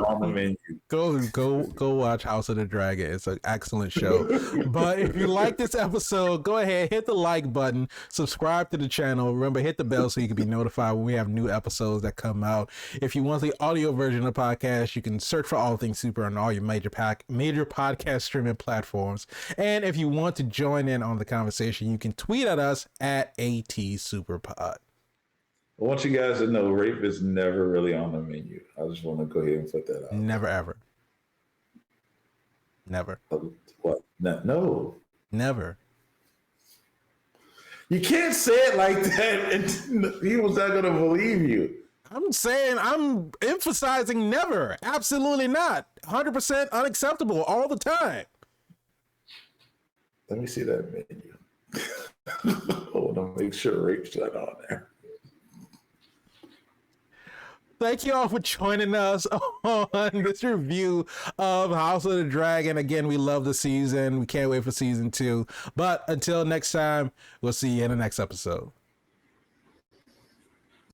watch House of the Dragon. It's an excellent show. But if you like this episode, go ahead, hit the like button, subscribe to the channel. Remember, hit the bell so you can be notified when we have new episodes that come out. If you want the audio version of the podcast, you can search for All Things Super on all your major podcast streaming platforms. And if you want to join in on the conversation, you can tweet at us at ATSuperPod. I want you guys to know rape is never really on the menu. I just want to go ahead and put that out. Never, ever. Never. What? No. Never. You can't say it like that and people's not going to believe you. I'm emphasizing never. Absolutely not. 100% unacceptable all the time. Let me see that menu. I want to make sure rape's not on there. Thank you all for joining us on this review of House of the Dragon. Again, we love the season. We can't wait for season 2. But until next time, we'll see you in the next episode.